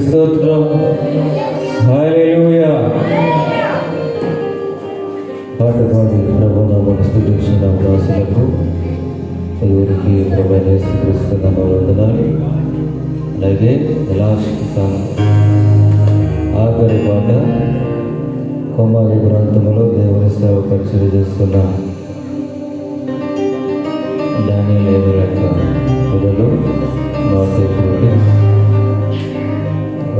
స్తోత్రం. హల్లెలూయా. పాట పాడి ప్రభునామమును స్తుతించిన దాసులకు ఎవరికి ప్రభువైన యేసుక్రీస్తు నామములో వందనాలు. అలాగే లాస్ట్ సాంగ్ ఆఖరి పాట కొమ్మాలి ప్రాంతంలో దేవుని సేవ పరిచయం చేస్తున్న డానియేల్ ఎదురక్క మొదలు నాటేటువంటి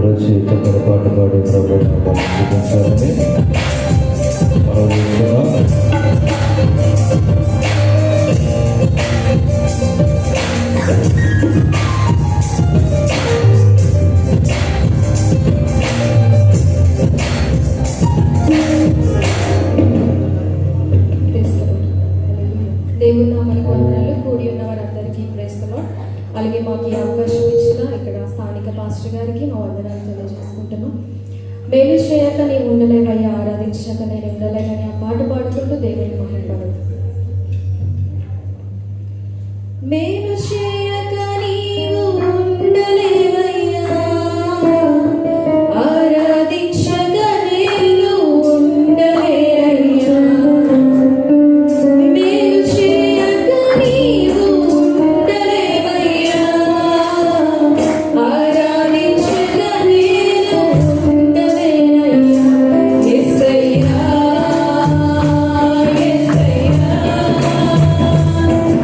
రుచి చక్కని పాట పాడి ప్రభునామమును స్తుతించాలని ఆలోచిస్తున్నాం. దేవుని నామమునకు వందనాలు. కూడి ఉన్న వారందరికీ ప్రైజ్ ది లార్డ్. అలాగే మాకు ఈ అవకాశం ఇచ్చిన ఇక్కడ స్థానిక పాస్టర్ గారికి మా వందనాలు తెలియజేసుకుంటున్నాం. మేలు చేయక నీ ఉండలేవయ్యా, ఆరాధించక నేను ఉండలేనని ఆ పాట పాడుకుంటూ దేవుని మహిమపడదు. మేలు చేయక నీవు ఉండలేవయ్యా, ఆరాధించక నేను ఉండలేనయ్యా. మేలు చేయక నీవు ఉండలేవయ్యా, ఆరాధించక నేను ఉండలేనయ్యా. యేసయ్యా, యేసయ్యా,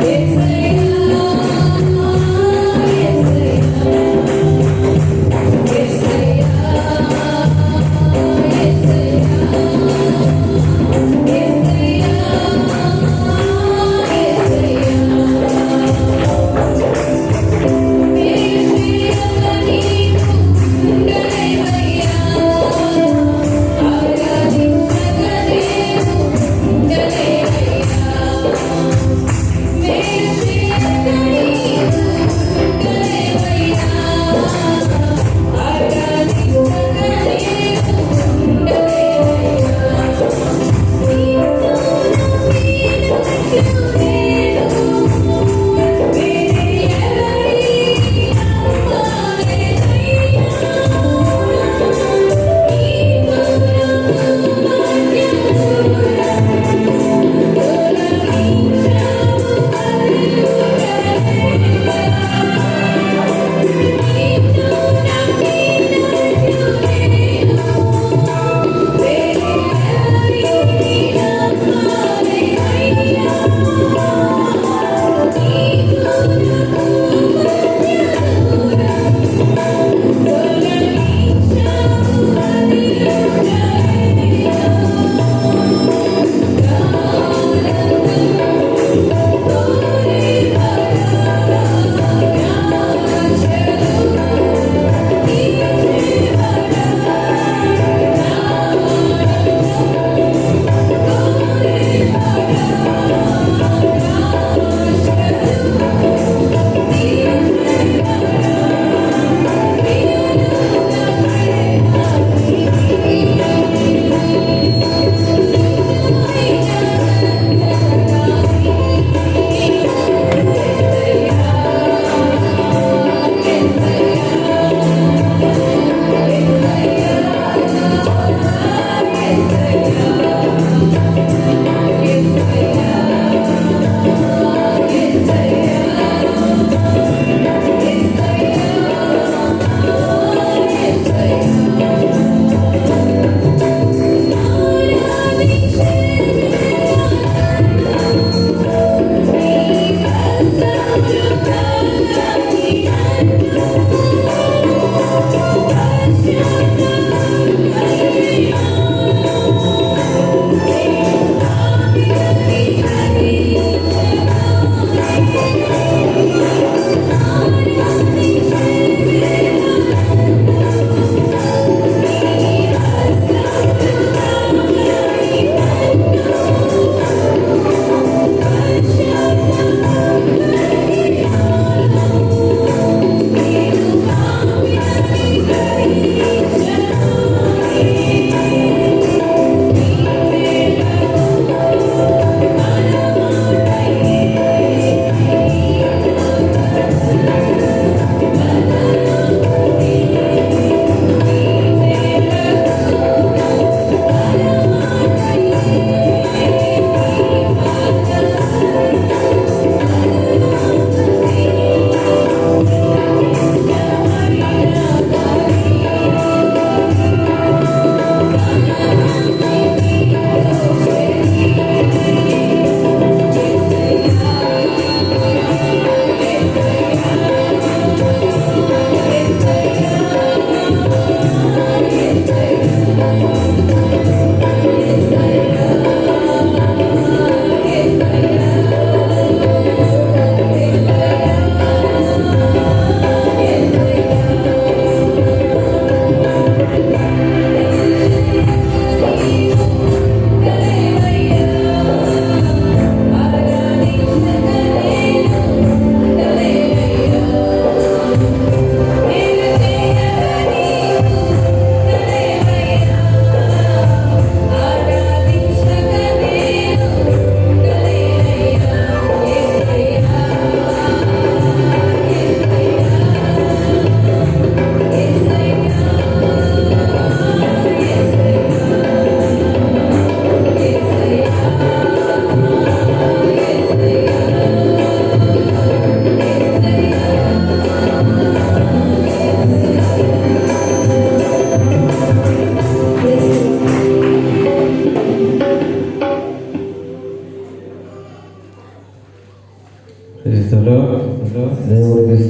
యేసయ్యా,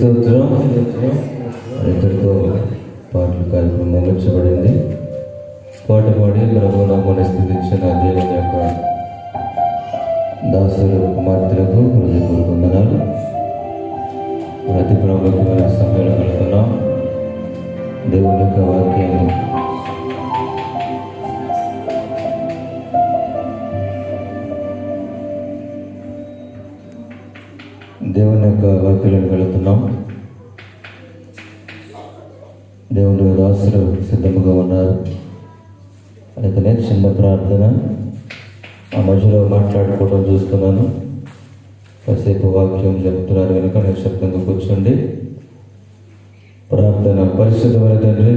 స్తోత్రం. ఇక్కడితో పాటల కార్యక్రమం ముగించబడింది. పాట పాడి ప్రభు నామాన్ని స్తుతించిన దేవుని యొక్క దాసులు కుమార్తెలకు హృదయపూర్వక వందనాలు. అతి ప్రాముఖ్యమైన సమయంలో వెళ్తున్నాం. దేవుని యొక్క వాక్యాన్ని వెళుతున్నాం. దేవుని దాసులు సిద్ధముగా ఉన్నారు. అందుకనే చిన్న ప్రార్థన ఆ మధ్యలో మాట్లాడుకోవడం చూస్తున్నాను. కాసేపు వాక్యం చెప్తున్నారు కనుక నిశ్శబ్దంగా కూర్చోండి. ప్రార్థన. పరిశుద్ధమైన తండ్రి,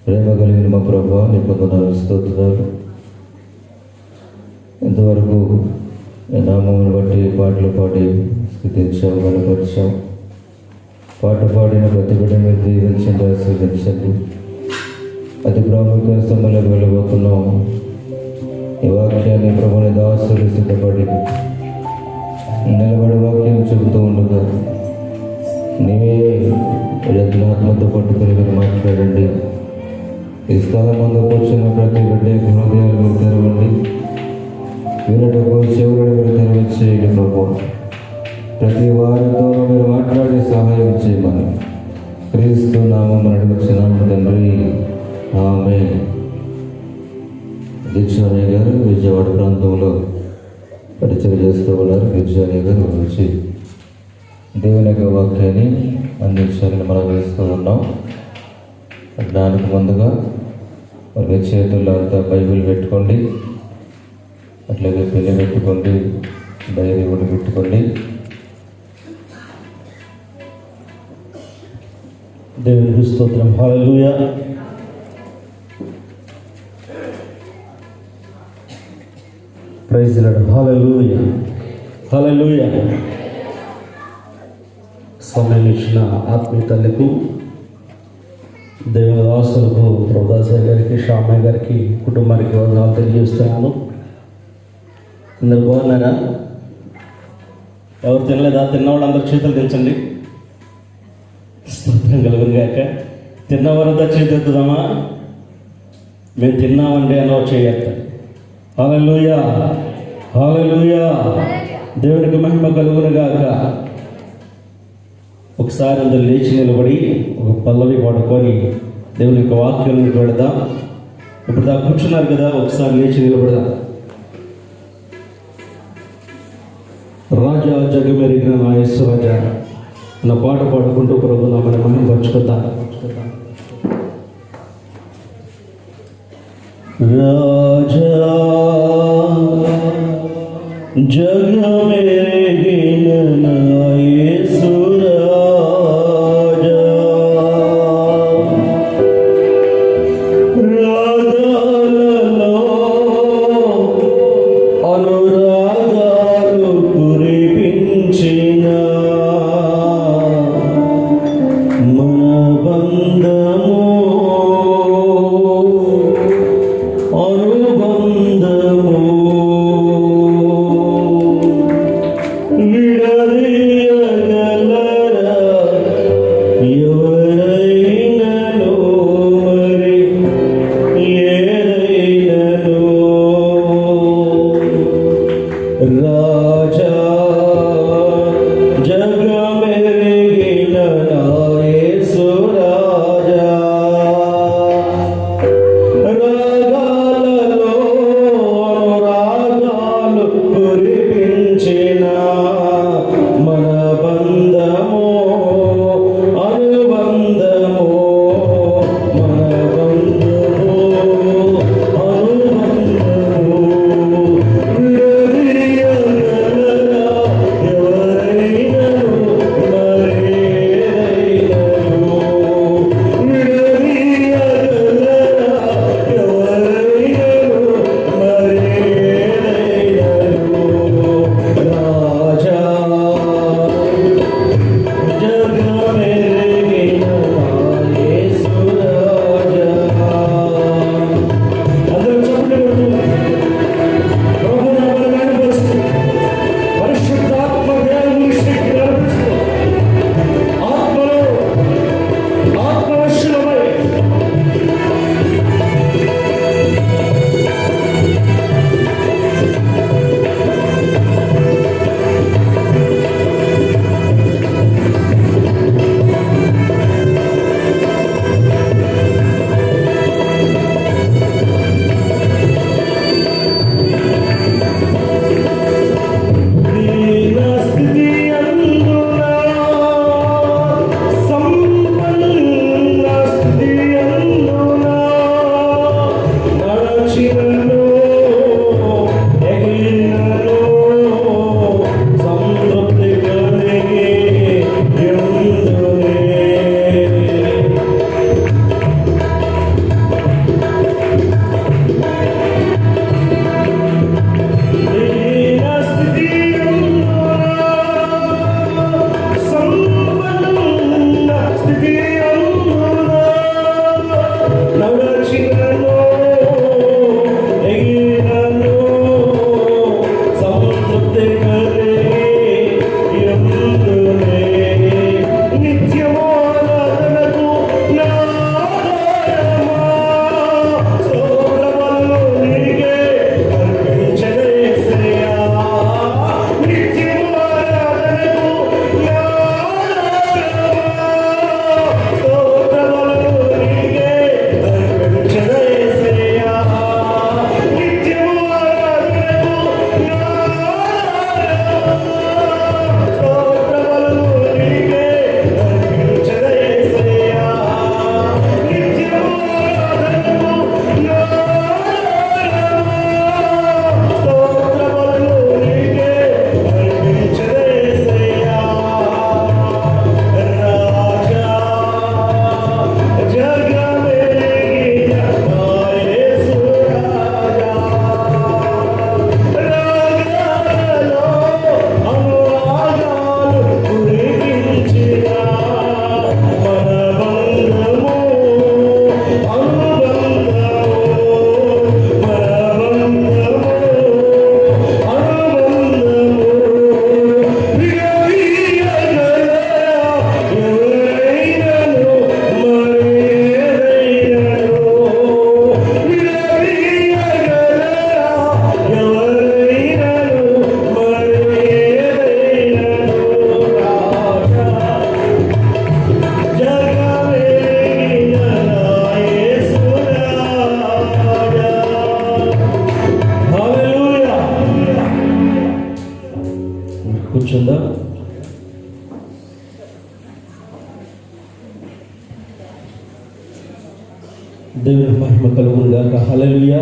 ప్రేమ కలిగిన మా ప్రభువా, నీ పొందనాలు, స్తోత్రాలు. ఇంతవరకు ఈ నామమును బట్టి పాటలు పాడి స్థుతించాం, బలపరిచాం. పాట పాడిన ప్రతి బిడ్డ మీరు దీవించండి, ఆశీర్వదించండి. అతి ప్రాముఖ్య సమయంలోకి వెళ్ళబోతున్నాం. ఈ వాక్యాన్ని ప్రభుని దాసులు సిద్ధపడి నిలబడి వాక్యం చెబుతూ ఉండగా నీవే యజ్ఞాత్మతో పట్టుకుని మీరు మాట్లాడండి. ఈ స్థలం ముందు కూర్చున్న ప్రతి బిడ్డ హృదయాలు మీరు తెరవండి. వినటకు చెవులను మీరు తెరవచ్చేయండి ప్రభు. ప్రతి వారితో మీరు మాట్లాడి సహాయం చేయమని క్రీస్తు నామమున అడుగుచున్నాము తండ్రి, ఆమేన్. దీక్షానయ్య గారు విజయవాడ ప్రాంతంలో పరిచయం చేస్తూ ఉన్నారు. దీక్షానయ్య గారు వచ్చి దేవుని యొక్క వాక్యాన్ని అందించాలని మనం వేస్తూ ఉన్నాం. దానికి ముందుగా మీ చేతుల్లో అంతా బైబిల్ పెట్టుకోండి, అట్లాగే పెళ్లి పెట్టుకోండి, డైరీ కూడా పెట్టుకోండి. దేవునికి స్తోత్రం. Hallelujah. Praise the Lord. Hallelujah, hallelujah. సమయం ఇచ్చిన ఆత్మీయ తల్లికు, దేవుని దాసులకు, ప్రభుదాసయ్య గారికి, శ్యామయ్య గారికి, కుటుంబానికి వందనాలు తెలియజేస్తున్నాను. అందరు బాగున్నారా? ఎవరు తినలేదా? తిన్నవాళ్ళు అందరు చేతులు దించండి. స్తోత్రం కలుగును గాక. తిన్నవారంతా చేతుద్దామా? మేము తిన్నామండి అనో చేయత్త. హల్లెలూయా, హల్లెలూయా. దేవునికి మహిమ కలుగును గాక. ఒకసారి అందరు లేచి నిలబడి ఒక పల్లవి పడుకొని దేవుని యొక్క వాక్యానికి పెడదాం. ఇప్పుడు దాకా కూర్చున్నారు కదా, ఒకసారి లేచి నిలబడదాం. రాజా జగమెరిగిన నా యేసు రాజా నా పాట పాడుకుంటూ ప్రభు నామని మహిమ పంచుకుందాం. రాజా జగమెరిగిన నా యేసు రాజా, రాగాలలో అనురాగాలు కురిపించిన మన బంధము అనుబంధము దేవుని మహిమ కలుగును గాక. హల్లెలూయా.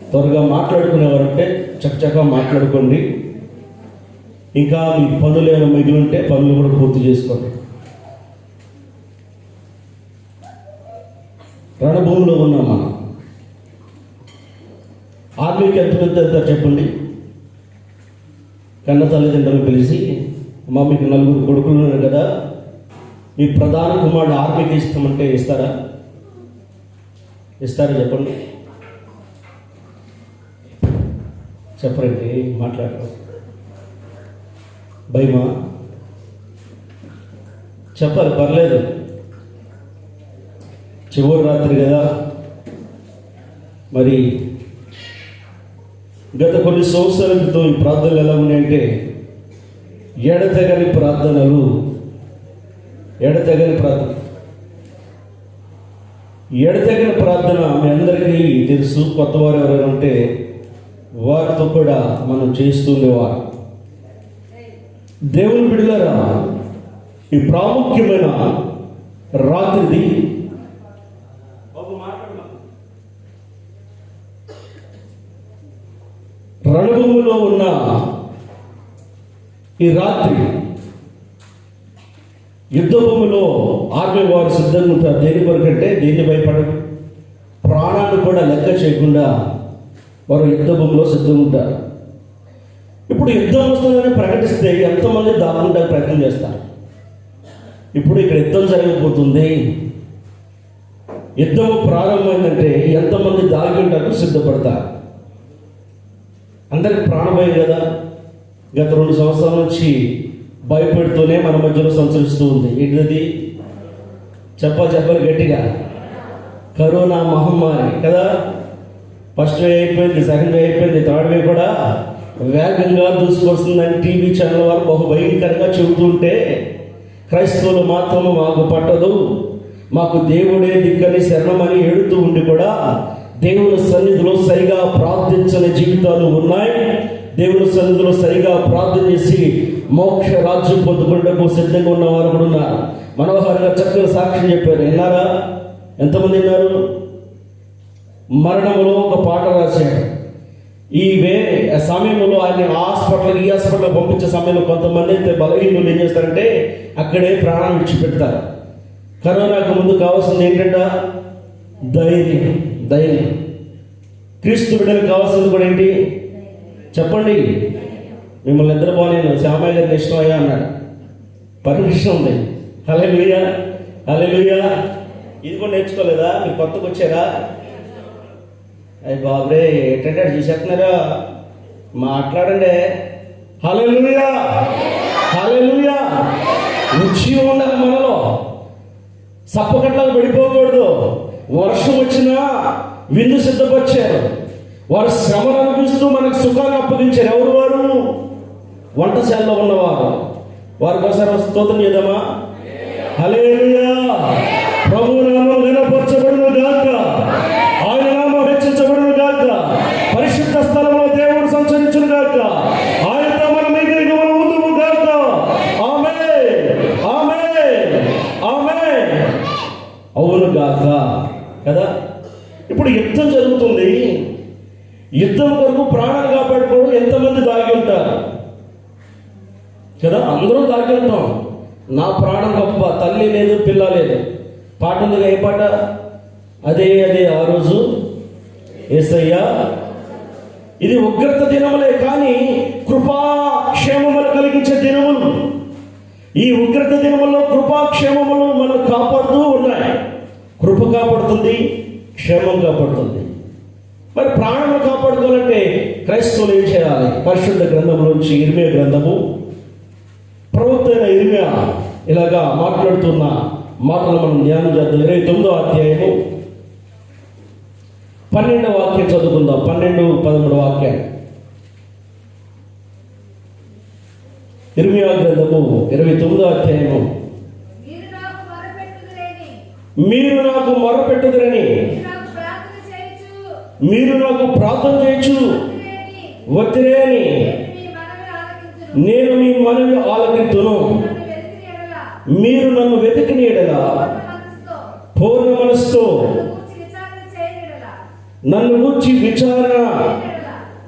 త్వరగా మాట్లాడుకునేవారంటే చక్కగా మాట్లాడుకోండి. ఇంకా మీ పనులు ఏమైనా మిగిలి ఉంటే పనులు కూడా పూర్తి చేసుకోండి. రణభూమిలో ఉన్నాం మనం. ఆర్మీకి ఎంత చెప్పండి. కన్న తల్లిదండ్రులను పిలిచి, అమ్మ మీకు 4 కొడుకులు ఉన్నారు కదా, మీ ప్రధాన కుమారుడు ఆర్మీకి ఇస్తామంటే ఇస్తారా? చెప్పండి. చెప్పరండి, మాట్లాడరు. భయమా? చెప్పాలి, పర్లేదు. చివరి రాత్రి కదా. మరి గత కొన్ని సంవత్సరాల క్రితం ఈ ప్రార్థనలు ఎలా ఉన్నాయంటే ఎడతెగని ప్రార్థన. మీ అందరికీ తెలుసు. కొత్త వారు ఎవరైనా ఉంటే వారితో కూడా మనం చేస్తుండేవారు. దేవుని బిడ్డలారా, ఈ ప్రాముఖ్యమైన రాత్రిది రణభూమిలో ఉన్న ఈ రాత్రి యుద్ధ భూమిలో ఆర్మీ వారు సిద్ధంగా ఉంటారు. దేని కొరకంటే దేన్ని భయపడరు, ప్రాణాన్ని కూడా లెక్క చేయకుండా వారు యుద్ధ భూమిలో సిద్ధంగా ఉంటారు. ఇప్పుడు యుద్ధం వస్తుందని ప్రకటిస్తే ఎంతమంది దాక్కుంటే ప్రయత్నం చేస్తారు. ఇప్పుడు ఇక్కడ యుద్ధం జరగబోతుంది, యుద్ధం ప్రారంభమైందంటే ఎంతమంది దాగుంటాకు సిద్ధపడతారు. అందరికి ప్రాణభయం కదా. గత 2 సంవత్సరాల నుంచి భయపెడుతూనే మన మధ్యలో సంచరిస్తూ ఉంది. ఏంటిది? చెప్పాలి గట్టిగా. కరోనా మహమ్మారి కదా. ఫస్ట్ వే అయిపోయింది, సెకండ్ వే అయిపోయింది, థర్డ్ వే కూడా వేగంగా దూసుకొస్తుందని టీవీ ఛానల్ వారు బహు భయంకరంగా చెబుతుంటే, క్రైస్తవులు మాత్రము మాకు పట్టదు, మాకు దేవుడే దిక్కని శరణమని ఏడుతూ ఉండి కూడా దేవుని సన్నిధిలో సరిగా ప్రార్థించని జీవితాలు ఉన్నాయి. దేవుని సన్నిధిలో సరిగా ప్రార్థన చేసి మోక్ష రాజ్యం పొందుకుంటూ సిద్ధంగా ఉన్న వారు కూడా ఉన్నారు. మనోహరంగా చక్కగా సాక్ష్యం చెప్పారు. విన్నారా? ఎంతమంది విన్నారు? మరణంలో ఒక పాట రాశాడు. ఈ సమయంలో ఆయన ఈ హాస్పిటల్ పంపించే సమయంలో కొంతమంది అయితే బలహీనులు ఏం చేస్తారంటే అక్కడే ప్రాణాలు విడిచిపెడతారు. కరోనాకు ముందు కావాల్సింది ఏంటంటే ధైర్యం. క్రీస్తు బిడ్డలకు కావాల్సింది కూడా ఏంటి చెప్పండి? మిమ్మల్ని నిద్రపోలేను, శ్యామయ్య గారిని ఇష్టమయ్యా అన్నాడు. పర్మిషన్ ఉంది. హల్లెలూయా. ఇది కూడా నేర్చుకోలేదా? మీరు కొత్తగా వచ్చారా? అయ్యి బాబురే ఏంటంటే చూసేస్తున్నారా? మాట్లాడండి. హల్లెలూయా. రుచి ఉండాలి మనలో. సప్పకట్లకు పడిపోకూడదు. వర్షం వచ్చినా విందు సిద్ధపరిచారు. వారు శ్రమను అనిపిస్తూ మనకు సుఖాన్ని అప్పగించారు. ఎవరు వారు? వంటశాలలో ఉన్నవారు. వారికి ఒకసారి స్తోత్రం చేద్దామా? హల్లెలూయా. ప్రభువు నామం ఘనపరచబడును గాక, ఆయన నామం హెచ్చించబడును గాక, పరిశుద్ధ స్థలంలో దేవుడు సంచరించును గాక, ఆయనతో మనం ఎగిరి మనం ముందుము గాక. ఆమేన్. అవును గాక కదా. ఇప్పుడు యుద్ధం జరుగుతుంది. యుద్ధం కొరకు ప్రాణాలు కాపాడుకోవడం ఎంతమంది దాగి ఉంటారు కదా. అందరూ దాగి ఉంటాం. నా ప్రాణం గొప్ప, తల్లి లేదు పిల్ల లేదు. పాట ఉంది. ఏ పాట? అదే ఆ రోజు యేసయ్యా. ఇది ఉగ్రత దినములే కానీ కృపాక్షేమములు కలిగించే దినములు. ఈ ఉగ్రత దినముల్లో కృపాక్షేమములు మనం కాపాడుతూ ఉన్నాయి. కృప కాపాడుతుంది, క్షేమం కాపాడుతుంది. మరి ప్రాణం కాపాడుకోవాలంటే క్రైస్తవులు ఏం చేయాలి? పరిశుద్ధ గ్రంథంలోంచి ఇర్మియా గ్రంథము, ప్రవక్త అయిన ఇర్మియా ఇలాగా మాట్లాడుతున్న మాటలు మనం ధ్యానం చేద్దాం. 29వ అధ్యాయము 12వ వాక్యం చదువుకుందాం. 12-13 వాక్యాలు. ఇర్మియా గ్రంథము 29వ అధ్యాయము. మీరు నాకు మొరపెట్టుదురని, మీరు నాకు ప్రార్థన చేయొచ్చు వద్దురేని నేను మీ మనవి ఆలకింతును. మీరు నన్ను వెతికిన యెడల పూర్ణ మనసుతో నన్ను గూర్చి విచారణ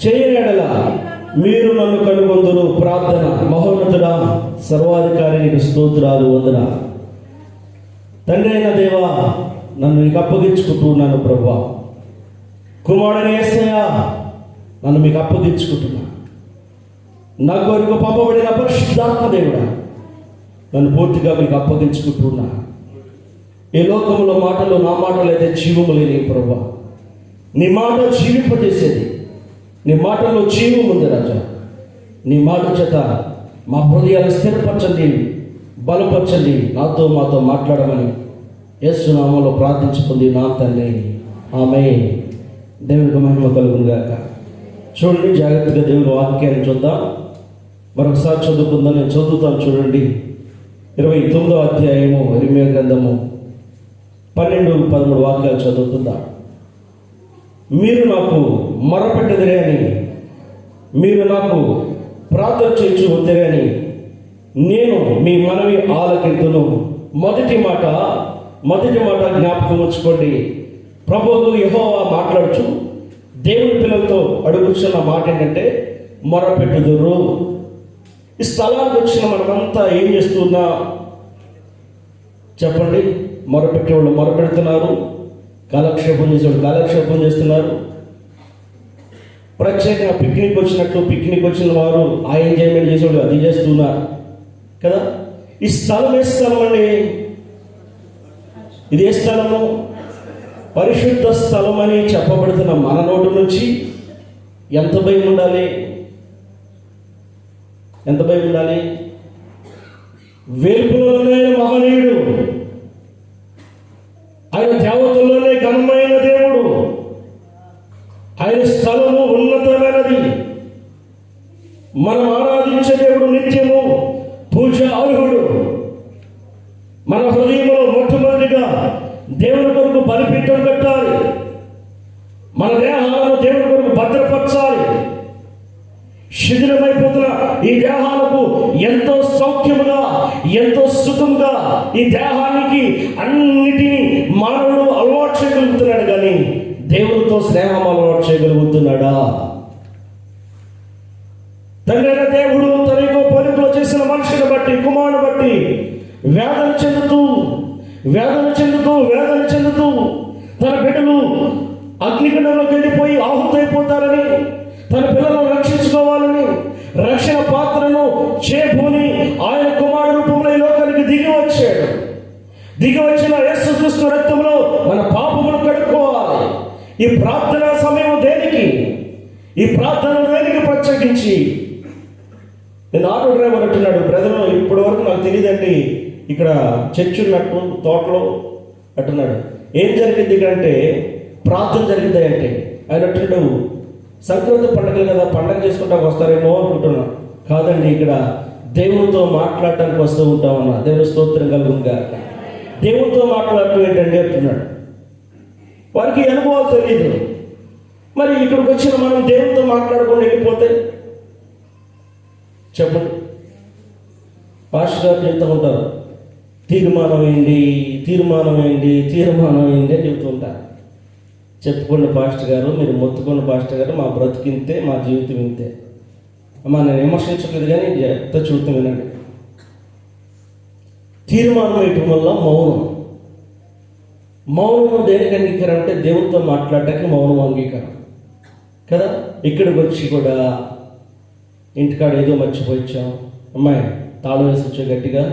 చేయనెడల మీరు నన్ను కనుగొందురు. ప్రార్థన. మహోన్నతుడా, సర్వాధికారి, నీకు స్తోత్రాలు, వందనా. తండ్రి అయిన దేవా, నన్ను నీకు అప్పగించుకుంటున్నాను ప్రభువా. కుమారుడైన యేసయ్యా, నన్ను మీకు అప్పగించుకుంటున్నా. నా కొరకు పంపబడిన పరిశుద్ధాత్మ దేవుడా, నన్ను పూర్తిగా మీకు అప్పగించుకుంటున్నా. ఈ లోకంలో మాటలు, నా మాటలు అయితే జీవము లేని ప్రభువా. నీ మాట జీవింపజేసేది. నీ మాటల్లో జీవం ఉంది రాజా. నీ మాట చేత మా హృదయాలు స్థిరపరచండి, బలపరచండి. నాతో మాతో మాట్లాడమని యేసు నామములో ప్రార్థించుకుంది నా తండ్రి, ఆమేన్. దేవునికి మహిమ కలుగును గాక. చూడండి, జాగ్రత్తగా దేవుని వాక్యాన్ని చూద్దాం. మరొకసారి చదువుకుందాం. నేను చదువుతాను, చూడండి. 29వ అధ్యాయము ఇర్మీయా గ్రంథము 12-13 వాక్యాలు చదువుకుందాం. మీరు నాకు మొరపెట్టదిరే అని, మీరు నాకు ప్రార్థన చేయించు వద్దిరే అని నేను మీ మనవి ఆలకింతును. మొదటి మాట జ్ఞాపకం ఉంచుకోండి. ప్రభువు యెహోవా మాట్లాడుచు దేవుని పిల్లలతో అడుగుతున్న మాట ఏంటంటే మొరపెట్టుదురు. ఈ స్థలానికి వచ్చిన మనమంతా ఏం చేస్తున్నా చెప్పండి? మొరపెట్టేవాళ్ళు మొరపెడుతున్నారు, కాలక్షేపం చేసేవాళ్ళు కాలక్షేపం చేస్తున్నారు. ప్రత్యేకంగా పిక్నిక్ వచ్చిన వారు ఆ ఎంజాయ్మెంట్ చేసేవాళ్ళు అది చేస్తున్నారు కదా. ఈ స్థలం ఏ స్థలం అండి? ఇది ఏ స్థలము? పరిశుద్ధ స్థలం అని చెప్పబడుతున్న మన నోటి నుంచి ఎంత భయం ఉండాలి? ఎంత భయం ఉండాలి? వేల్పులలోనే మహనీయుడు, ఆయన దేవతల్లోనే ఘనమైన దేవుడు, ఆయన స్థలము ఉన్నతమైనది. మనం ఆరాధించే దేవుడు నిత్యము పూజ అర్హుడు. మన హృదయంలో మొట్టమొదటిగా దేవుని కొరకు బలిపీఠం కట్టాలి. మన దేహాలను దేవుని కొరకు భద్రపరచాలి. శిథిలమైపోతున్న ఈ దేహాలకు ఎంతో సౌఖ్యముగా, ఎంతో సుఖంగా ఈ దేహానికి అన్నిటినీ మానవుడు అలవాటు చేయగలుగుతున్నాడు, కానీ దేవునితో స్నేహం అలవాటు చేయగలుగుతున్నాడా? తండ్రైన దేవుడు తన యొక్క పోలికలో చేసిన మనుషుని బట్టి, కుమారుని బట్టి వేదన చెందుతూ తన బిడ్డలు అగ్నిగుండంలోకి వెళ్ళిపోయి ఆహుతైపోతారని, తన పిల్లలను రక్షించుకోవాలని రక్షణ పాత్రను చేబూని ఆయన కుమారుడు రూపంలో ఈ లోకానికి దిగి వచ్చిన యేసుక్రీస్తు రక్తంలో మన పాపములు కడుక్కోవాలి. ఈ ప్రార్థన సమయం దేనికి? ఈ ప్రార్థన దేనికి ప్రత్యేకించి? నేను ఆటో డ్రైవర్ అంటున్నాడు, బ్రదర్ ఇప్పటి వరకు నాకు తెలియదండి ఇక్కడ చర్చ్ ఉన్నట్టు తోటలో అంటున్నాడు. ఏం జరిగింది ఇక్కడ అంటే ప్రార్థన జరిగింది అంటే ఆయన అంటున్నాడు, సంక్రాంతి పండుగలు కదా, పండగ చేసుకుంటానికి వస్తారేమో అనుకుంటున్నా. కాదండి, ఇక్కడ దేవునితో మాట్లాడటానికి వస్తూ ఉంటామన్నా. దేవుని స్తోత్రం కలుగునుగా. దేవునితో మాట్లాడటం ఏంటండి అంటున్నాడు. వారికి అనుభవాలు తెలియదు. మరి ఇక్కడికి వచ్చిన మనం దేవునితో మాట్లాడకుండా వెళ్ళిపోతే చెప్పండి. పాస్టర్ గారు చెప్తూ ఉంటారు, తీర్మానం ఏంటి అని చెబుతుంటారు. చెప్పుకోండి పాస్టర్ గారు, మీరు మొత్తుకోండి పాస్టర్ గారు, మా బ్రతికింతే, మా జీవితం ఇంతే. అమ్మా నేను విమర్శించట్లేదు, కానీ ఎంత చూద్దాం వినండి. తీర్మానం వేయటం వల్ల మౌనం దేనికి అంగీకారం అంటే దేవునితో మాట్లాడటానికి మౌనం అంగీకారం కదా. ఇక్కడికి వచ్చి కూడా ఇంటికాడ ఏదో మర్చిపోయిచ్చాం, అమ్మాయి తాళం వేసి వచ్చా గట్టిగా,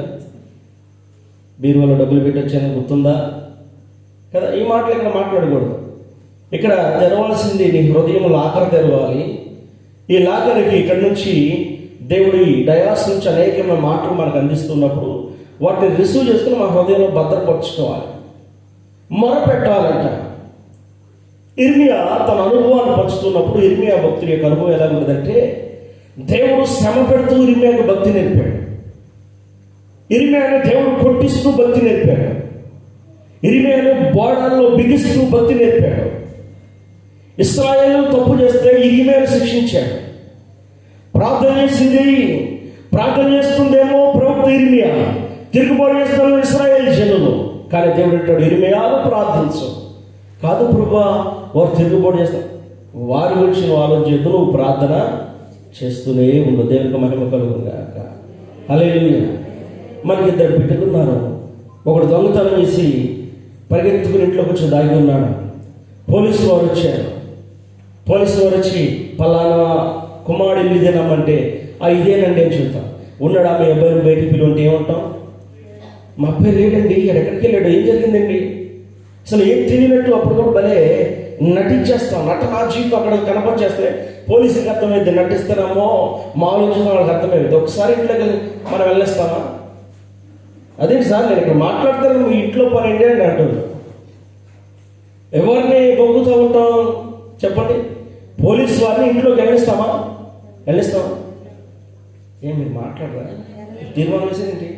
బీరువాలో డబ్బులు పెట్టి వచ్చాను గుర్తుందా కదా. ఈ మాటలు ఇక్కడ మాట్లాడకూడదు. ఇక్కడ తెరవాల్సింది నీ హృదయం లాకర్ తెరవాలి. ఈ లాకర్కి ఇక్కడ నుంచి దేవుడి డయాస్ నుంచి అనేకమైన మాటలు మనకు అందిస్తున్నప్పుడు వాటిని రిసీవ్ చేసుకుని మన హృదయంలో భద్రపరచుకోవాలి, మొరపెట్టాలంట. ఇర్మియా తన అనుభవాన్ని పంచుతున్నప్పుడు ఇర్మియా భక్తుడి యొక్క అనుభవం ఎలా ఉండదంటే, దేవుడు శ్రమ పెడుతూ ఇర్మియాకు భక్తి నేర్పాడు. ఇర్మియాని దేవుడు కొట్టిస్తూ భక్తి నేర్పాడు. ఇర్మియాని బోడాల్లో బిగిస్తూ భక్తి నేర్పాడు. ఇశ్రాయేలు తప్పు చేస్తే ఇర్మియాను శిక్షించాడు. ప్రార్థన చేస్తుందేమో ప్రవక్త ఇర్మియా, తిరుగుబాటు చేస్తున్న ఇశ్రాయేలు జనులు. కానీ దేవుడు అంటాడు, ఇర్మియాను ప్రార్థించు, కాదు ప్రభా, వారు తిరుగుబాటు చేస్తారు. వారి గురించి నువ్వు ఆలోచించు, నువ్వు ప్రార్థన చేస్తూనే ఉండు. దేవునికి మహిమ కలుగుగాక. హల్లెలూయా. మనకి 2 బిడ్డలున్నారు. ఒకడు దొంగతనం చేసి పరిగెత్తుకుని ఇంట్లోకి వచ్చి దాగి ఉన్నాడు. పోలీసు వారు వచ్చారు. పోలీసు వారు వచ్చి పలానా కుమారుడు ఇల్లు ఇదేనమ్మంటే ఇదేనండి అని చెప్తాం. ఉన్నాడు మీ అబ్బాయిని బయటికి పిలువంటే ఏమంటాం? మా అబ్బాయి లేడండి, ఎక్కడికి వెళ్ళాడు, ఏం జరిగిందండి, అసలు ఏం తెలియనట్టు అప్పుడు భలే నటించేస్తాం. నా జీవితం అక్కడ కనపరిచేస్తే పోలీసుకి అర్థమైంది, నటిస్తారేమో మామూలు వాళ్ళకి అర్థమైంది. ఒకసారి ఇంట్లోకి మనం వెళ్ళేస్తామా? అదే సార్ నేను ఇక్కడ మాట్లాడతాను, మీ ఇంట్లో పని ఏంటి అని అంటుంది. ఎవరిని బొగ్గుతూ ఉంటాం చెప్పండి? పోలీసు వారిని ఇంట్లోకి వెళ్ళిస్తామా? ఏం మీరు మాట్లాడరా? తీర్మానం వేసేదేంటి?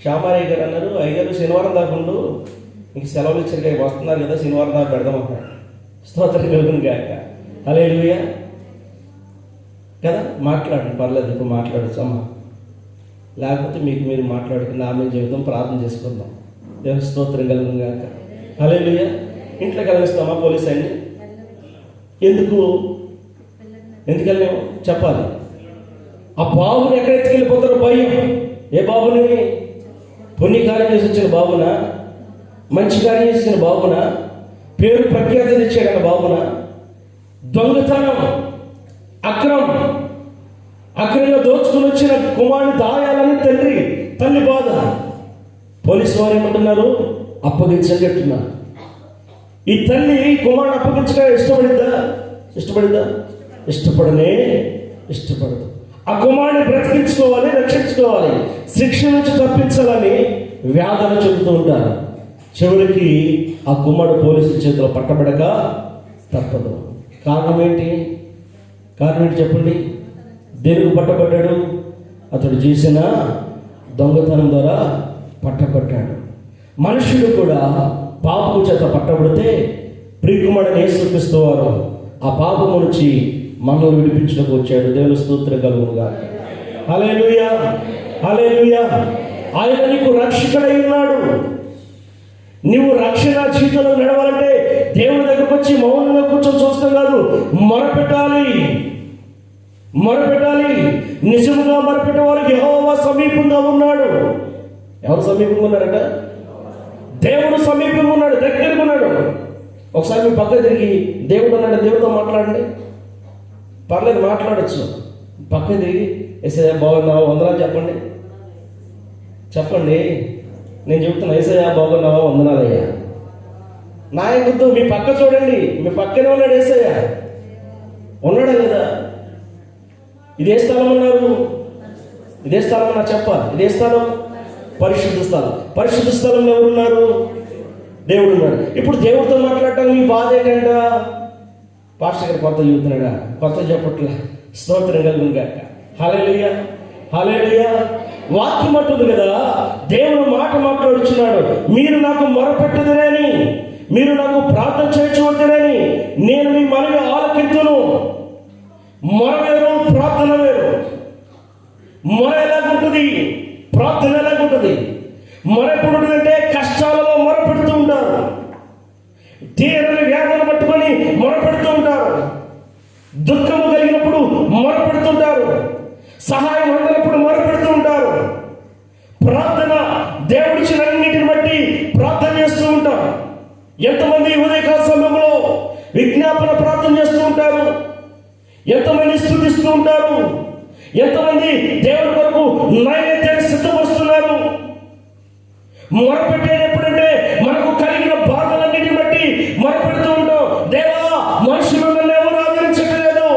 శ్యామారయ్య గారు అన్నారు, అయ్యగారు శనివారం దాకా ఉండు, మీకు సెలవులు ఇచ్చారు వస్తున్నారు కదా, శనివారం దాకా పెడదామంటారు. స్తోత్రం కలుగును గాక. హల్లెలూయా కదా. మాట్లాడండి, పర్లేదు, ఇప్పుడు మాట్లాడచ్చు అమ్మా. లేకపోతే మీకు మీరు మాట్లాడుకుని ఆమె జీవితం ప్రార్థన చేసుకుందాం. దేవుని స్తోత్రం కలుగును గాక. హల్లెలూయా. ఇంట్లోకి వెళ్ళిస్తామా పోలీస్ అన్ని? ఎందుకు వెళ్ళాము చెప్పాలి. ఆ బాబుని ఎక్కడ ఎత్తుకెళ్ళిపోతారో భయం. ఏ బాబుని? పుణ్యకార్యం చేసి వచ్చిన బాబునా? మంచి కార్యం చేసిన బాబునా? పేరు ప్రఖ్యాతి తెచ్చాడన్న బాబునా? దొంగతనం, అక్రంగా దోచుకుని వచ్చిన కుమారుని దాయాలని తల్లి బాధ. పోలీసు వారు ఏమంటున్నారు? అప్పగించండి అంటున్నారు. ఈ తల్లి కుమారుని అప్పగించగా ఇష్టపడదు. ఆ కుమారుని బ్రతికించుకోవాలి, రక్షించుకోవాలి, శిక్ష నుంచి తప్పించాలని వ్యాధులు చెబుతూ ఉంటారు. చివరికి ఆ కుమారుడు పోలీసుల చేతిలో పట్టబడక తప్పదు. కారణం ఏంటి చెప్పండి? దేనికి పట్టబడ్డాడు? అతడు చేసిన దొంగతనం ద్వారా పట్టబడ్డాడు. మనుషుడు కూడా పాపము చేత పట్టబడితే ప్రియకుమారుడైన యేసుక్రీస్తు వారు ఆ పాపము నుంచి మనల్ని విడిపించడానికి వచ్చాడు. దేవుని స్తోత్రం కలుగునుగా. హల్లెలూయా, హల్లెలూయా. ఆయన నీకు రక్షకుడై ఉన్నాడు. నువ్వు రక్షణ జీవితంలో నడవాలంటే దేవుని దగ్గరకు వచ్చి మౌనంగా కూర్చొని చూస్తాం కాదు, మొరపెట్టాలి. నిజంగా మొరపెట్టే వారికి యెహోవా సమీపంగా ఉన్నాడు. ఎవరు సమీపంగా ఉన్నారట? దేవుడు సమీపంగా ఉన్నాడు, దగ్గరగా ఉన్నాడు. ఒకసారి మీ పక్క తిరిగి దేవుడు ఉన్నాడు, దేవుడితో మాట్లాడండి. పర్లేదు, మాట్లాడచ్చు. పక్క తిరిగి యేసయ్యా బాగున్నావా, వందనాలు చెప్పండి. నేను చెప్తున్నా, యేసయ్యా బాగున్నావా, వందనాలయ్యా. నాయకుడితో మీ పక్క చూడండి, మీ పక్కనే ఉన్నాడు యేసయ్యా. ఉన్నాడా లేదా? ఇదే స్థలం ఉన్నారు, ఇదే స్థలం అన్నా చెప్పాలి. ఇదే స్థలం పరిశుద్ధ స్థలం. పరిశుద్ధ స్థలంలో ఎవరున్నారు? దేవుడు ఉన్నాడు. ఇప్పుడు దేవుడితో మాట్లాడటం మీ బాధ ఏంటంట? పాస్టర్ గారు కొత్త చెబుతున్నాడా? కొత్త చెప్పట్లా. స్తోత్రం కలుగును గాక. హల్లెలూయా, హల్లెలూయా. వాక్యం అంటుంది కదా, దేవుడు మాట మాట్లాడుచున్నాడు. మీరు నాకు మొరపెట్టుదురని, మీరు నాకు ప్రార్థన చేయవద్దురని నేను మీ మనవి ఆలకింతును. మొర వేరు, ప్రార్థన వేరు. మొర ఎలాగుంటుంది, ప్రార్థన ఎలాగుంటుంది? మొర ఎప్పుడు ఉంటుందంటే కష్టాలలో మొరపెడుతూ ఉంటారు, తీరని వ్యాధులు పట్టుకొని మొరపెడుతూ ఉంటారు, దుఃఖము కలిగినప్పుడు మొరపెడుతుంటారు, సహాయం అందనప్పుడు మొరపెడుతూ ఉంటారు. ప్రార్థన దేవుడిచ్చినన్నిటిని బట్టి ప్రార్థన చేస్తూ ఉంటారు. ఎంతమంది ఉదయకాల సమయంలో విజ్ఞాపన ప్రార్థన చేస్తూ ఉంటారు, ఎంతమంది స్తుతిస్తూ ఉంటారు, ఎంతమంది దేవుడి కొరకు నైవేద్యాన్ని సిద్ధపరుస్తున్నారు. మొరపెట్టేది ఎప్పుడంటే మనకు కలిగిన బాధలన్నిటిని బట్టి మొరపెడుతూ ఉంటాం. దేవా, మనుషులు నన్ను ఎవరు ఆదరించట్లేదు,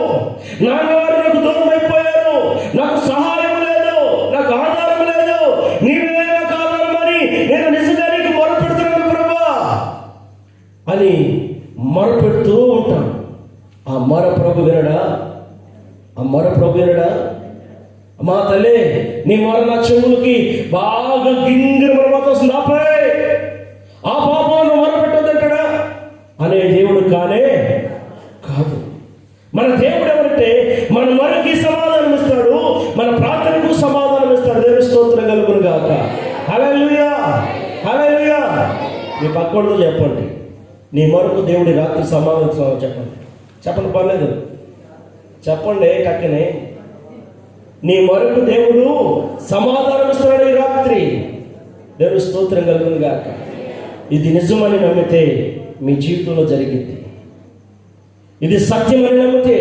నాన్నవారు నాకు దూరం అయిపోయారు, నాకు సహాయం లేదు, నాకు ఆధారం లేదు, నీవే నాకు ఆధారం అని నేను నిజంగా నీకు మొరపెడుతున్నాను ప్రభా అని మొరపెడుతూ ఉంటాం. ఆ మొర ప్రభు వినడా? మా తల్లి, నీ మొర నా చెవులకి బాగా గింగిరి మొరమాత వస్తుంది, ఆపే, ఆ పాపం మొరపెట్టొద్దంటాడా అనే దేవుడు కాదు. మన దేవుడు ఎవరంటే మన మొరకి సమాధానం ఇస్తాడు, మన ప్రార్థనకు సమాధానం ఇస్తాడు. దేవుని స్తోత్రం కలుగును గాక. హల్లెలూయా, హల్లెలూయా. మీ పక్కోడితో చెప్పండి, నీ మరొక దేవుడి రాత్రి సమాధానం చెప్పండి. చెప్పండి, పర్లేదు, చెప్పండి టక్కనే. నీ మరొక దేవుడు సమాధానం ఇస్తున్నాడు ఈ రాత్రి. దేవుని స్తోత్రం కలుగును గాక. ఇది నిజమని నమ్మితే మీ జీవితంలో జరిగింది. ఇది సత్యమని నమ్మితే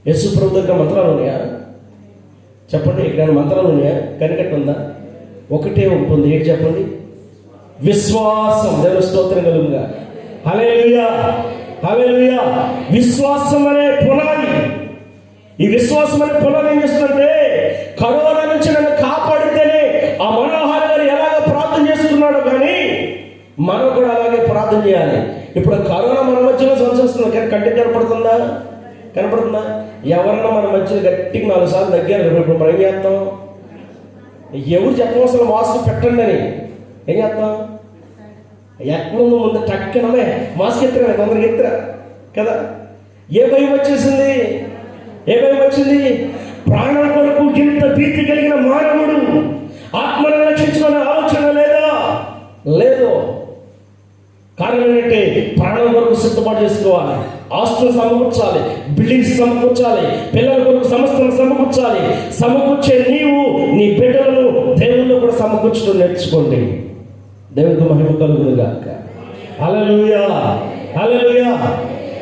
యేసు ప్రభు దగ్గర మంత్రాలు ఉన్నాయా? చెప్పండి, ఇక్కడ మంత్రాలు ఉన్నాయా? కనికట్టు ఉందా? ఒకటే ఉంటుంది. ఏంటి చెప్పండి? విశ్వాసం. దేవుని స్తోత్రం కలుగుగా. హల్లెలూయా, హల్లెలూయా. విశ్వాసం అనే పునాది. ఈ విశ్వాసం అనే పునాది ఏం చేస్తుందంటే, కరోనా నుంచి నన్ను కాపాడితేనే ఆ మనోహర్ గారు ఎలాగ ప్రార్థన చేస్తున్నాడో కానీ మనం కూడా అలాగే ప్రార్థన చేయాలి. ఇప్పుడు కరోనా మన మధ్యలో సంచరిస్తుంది, కానీ కంటికి కనపడుతుందా? కనపడుతుందా? ఎవరన్నా మన మధ్యలో గట్టిగా 4 సార్లు దగ్గర ఇప్పుడు మనం ఏం చేస్తాం? ఎవరు చెప్పవలసిన మాస్క్ పెట్టండి అని ఏం చేస్తాం? ఎక్కడుందో ముందు టక్కనమే మాస్క్ ఎత్తురా, తొందరగా ఎత్తురా కదా. ఏ భయం వచ్చేసింది? ఏ భయం వచ్చింది? ప్రాణం కొరకు ఇంత భీతి కలిగిన మానవుడు ఆత్మను రక్షించుకునే ఆలోచన లేదా? లేదు. కారణం ఏంటంటే ప్రాణం కొరకు సిద్ధపాటు చేసుకోవాలి, ఆస్తులు సమకూర్చాలి, బిల్డింగ్స్ సమకూర్చాలి, పిల్లల కొరకు సమస్తను సమకూర్చాలి. సమకూర్చే నీవు నీ బిడ్డలను దేవుళ్ళు కూడా సమకూర్చడం నేర్చుకోండి. దేవునికి మహిమ కలుగును గాక. హల్లెలూయా, హల్లెలూయా.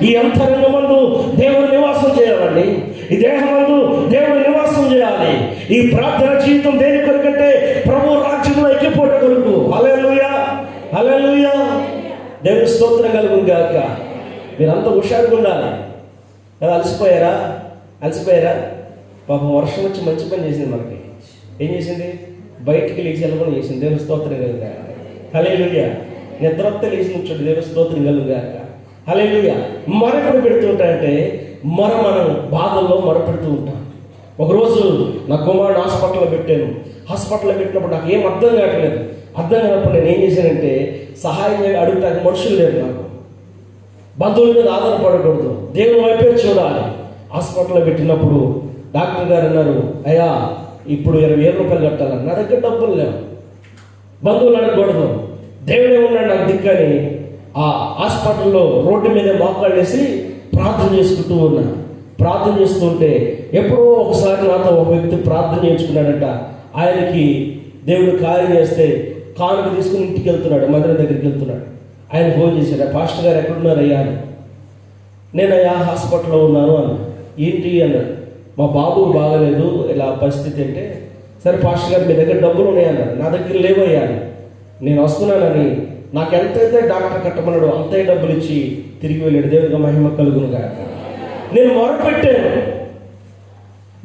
ఈ అంతరంగమందు దేవుని నివాసం చేయాలండి. ఈ దేహమందు దేవుని నివాసం చేయాలి. ఈ ప్రార్థన జీవితం దేని కొరకంటే ప్రభు రాజ్యంలో ఎక్కిపోట కొరకు. హల్లెలూయా, హల్లెలూయా. దేవుని స్తోత్రం కలుగును గాక. మీరంతా హుషారుగా ఉండాలి కదా. అలసిపోయారా? అలసిపోయారా? పాపం వర్షం వచ్చి మంచి పని చేసింది. మనకి ఏం చేసింది? బయటికి లేచి వెళ్ళకుండా చేసింది. దేవుని స్తోత్రం కలుగు గాక. హల్లెలూయా. నిద్రొత్త లేచి నుంచోండి. దేవుని స్తోత్రం కలుగు గాక. హల్లెలూయా. మొరపెడు పెడుతూ ఉంటాయంటే మనం బాధల్లో మొరపెడుతూ ఉంటాం. ఒకరోజు నా కుమారుడు హాస్పిటల్లో పెట్టాను. హాస్పిటల్లో పెట్టినప్పుడు నాకు ఏం అర్థం కావట్లేదు. అర్థం కానప్పుడు నేను ఏం చేశానంటే సహాయం అడుగుతానికి మనుషులు లేరు నాకు. బంధువుల మీద ఆధారపడకూడదు, దేవుని వైపే చూడాలి. హాస్పిటల్లో పెట్టినప్పుడు డాక్టర్ గారు అన్నారు, అయ్యా ఇప్పుడు 20,000 రూపాయలు కట్టాలని. నా దగ్గర డబ్బులు లేవు. బంధువులు అడగకూడదు, దేవుడే ఉన్నాడు నాకు దిక్కని ఆ హాస్పిటల్లో రోడ్డు మీద మోకాళ్ళు వేసి ప్రార్థన చేసుకుంటూ ఉన్నా. ప్రార్థన చేస్తుంటే ఎప్పుడో ఒకసారి నాతో ఒక వ్యక్తి ప్రార్థన చేయించుకున్నాడంట. ఆయనకి దేవుడు కార్యం చేస్తే కానుక తీసుకుని ఇంటికి వెళ్తున్నాడు, మందిరం దగ్గరికి వెళ్తున్నాడు. ఆయన ఫోన్ చేశాడు, పాస్టర్ గారు ఎక్కడున్నారు అయ్యా అని. నేను అయ్యా హాస్పిటల్లో ఉన్నాను అన్న. ఏంటి అన్నాడు. మా బాబు బాగలేదు, ఇలా పరిస్థితి అంటే, సరే పాస్టర్ గారు మీ దగ్గర డబ్బులు ఉన్నాయన్నాడు. నా దగ్గర లేవయ్యా. నేను వస్తున్నానని నాకు ఎంతైతే డాక్టర్ కట్టమన్నాడు అంతే డబ్బులు ఇచ్చి తిరిగి వెళ్ళాడు. దేవునికి మహిమ కలుగునుగా. నేను మొరపెట్టాను.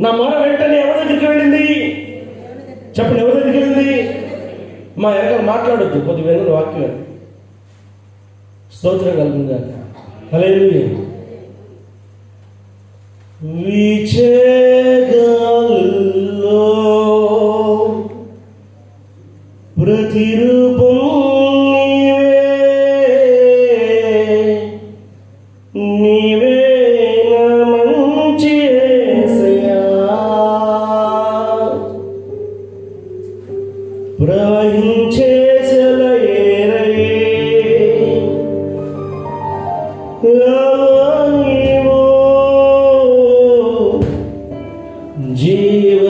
నా మొర వెంటనే ఎవరి దగ్గరికి వెళ్ళింది? చెప్పండి, ఎవరి దగ్గరికి వెళ్ళింది? మా వెనకాల మాట్లాడొద్దు, కొద్ది వెనుక వాక్యం. స్తోత్రం కలుగునుగా. హల్లెలూయా. విజయగాల్లో ప్రతిరూపం నీవే, మంచి యేసయ్యా. ప్రవహించే సెలయేరై నీవో జీవ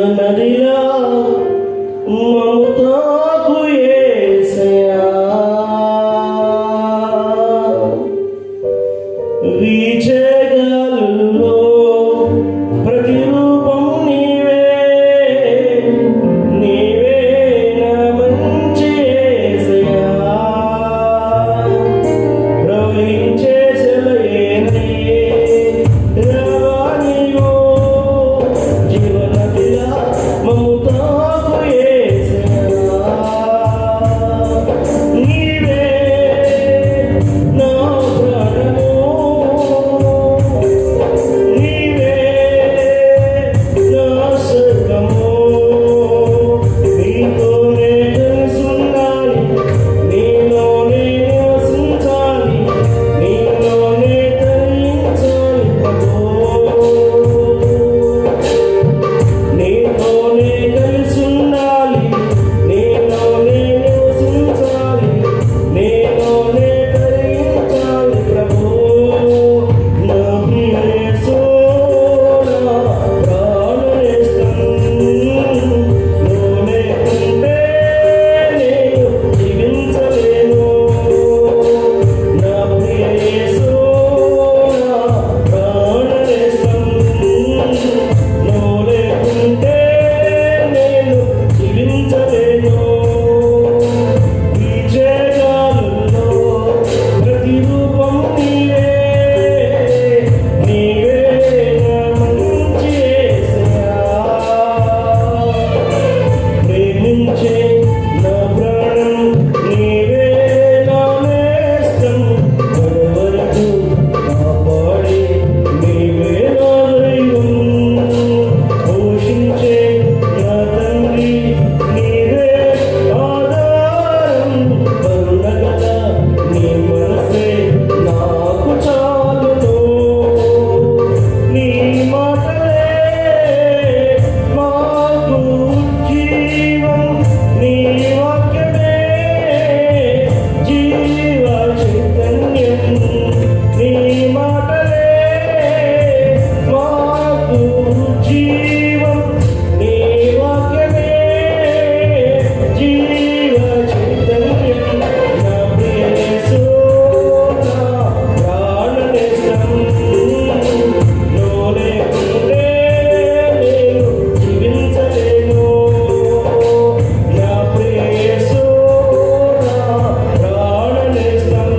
ప్రాణనేస్తం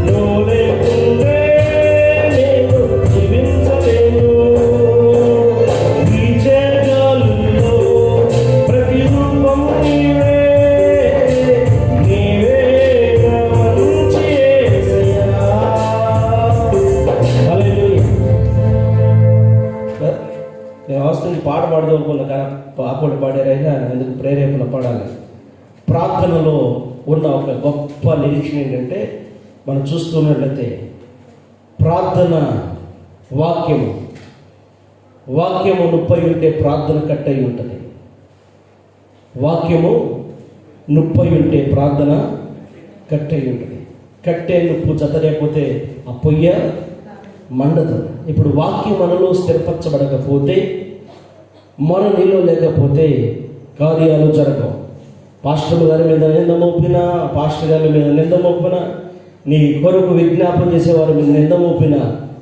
నువ్వు లేకుంటే నేను జీవించలేను. ఈ జగాలులో ప్రతిరూపం నీవే, నీవే నా మంచి యేసయ్యా. హల్లెలూయా. నేను అవసరం పాట పాడదాం అనుకున్నా, కానీ పాపలు పాడారైనా ఎందుకు ప్రేరేపణ పడాలి. ప్రార్థనలో ఉన్న ఒక గొప్ప నిరీక్షణ ఏంటంటే, మనం చూస్తున్నట్లయితే ప్రార్థన వాక్యము 30 ఉంటే ప్రార్థన కట్టయి ఉంటుంది. వాక్యము 30 ఉంటే ప్రార్థన కట్టయి ఉంటుంది. కట్టే నుప్పు చదలేకపోతే ఆ పొయ్య మండదు. ఇప్పుడు వాక్యం మనలో స్థిరపరచబడకపోతే, మన నీలో లేకపోతే కార్యాలు జరగవు. పాస్టర్ గారి మీద నింద మోపినా, పాస్టర్ గారి మీద నింద మోపినా, నీ కొరకు విజ్ఞాపన చేసేవారి మీద నింద మోపినా,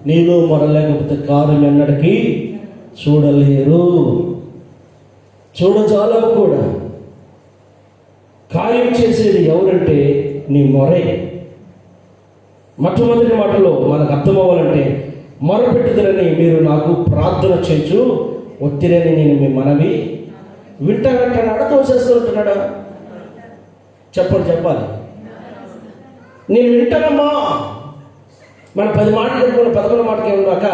నీలో మొర లేకపోతే కార్యం ఎన్నటికీ చూడలేరు, చూడజాలవు కూడా. కార్యం చేసేది ఎవరంటే నీ మొరే. మొట్టమొదటి మాటలో మనకు అర్థమవ్వాలంటే, మొరపెట్టుదరని మీరు నాకు ప్రార్థన చేయొచ్చు ఒత్తిరని నేను మీ మనవి వింటానంటున్నాడా, తోసేస్తుంటున్నాడా? చెప్పాలి. నేను వింటానమ్మా. మన 10 మాటలు చెప్పుకుని 11 మాటకి ఏమన్నా అక్క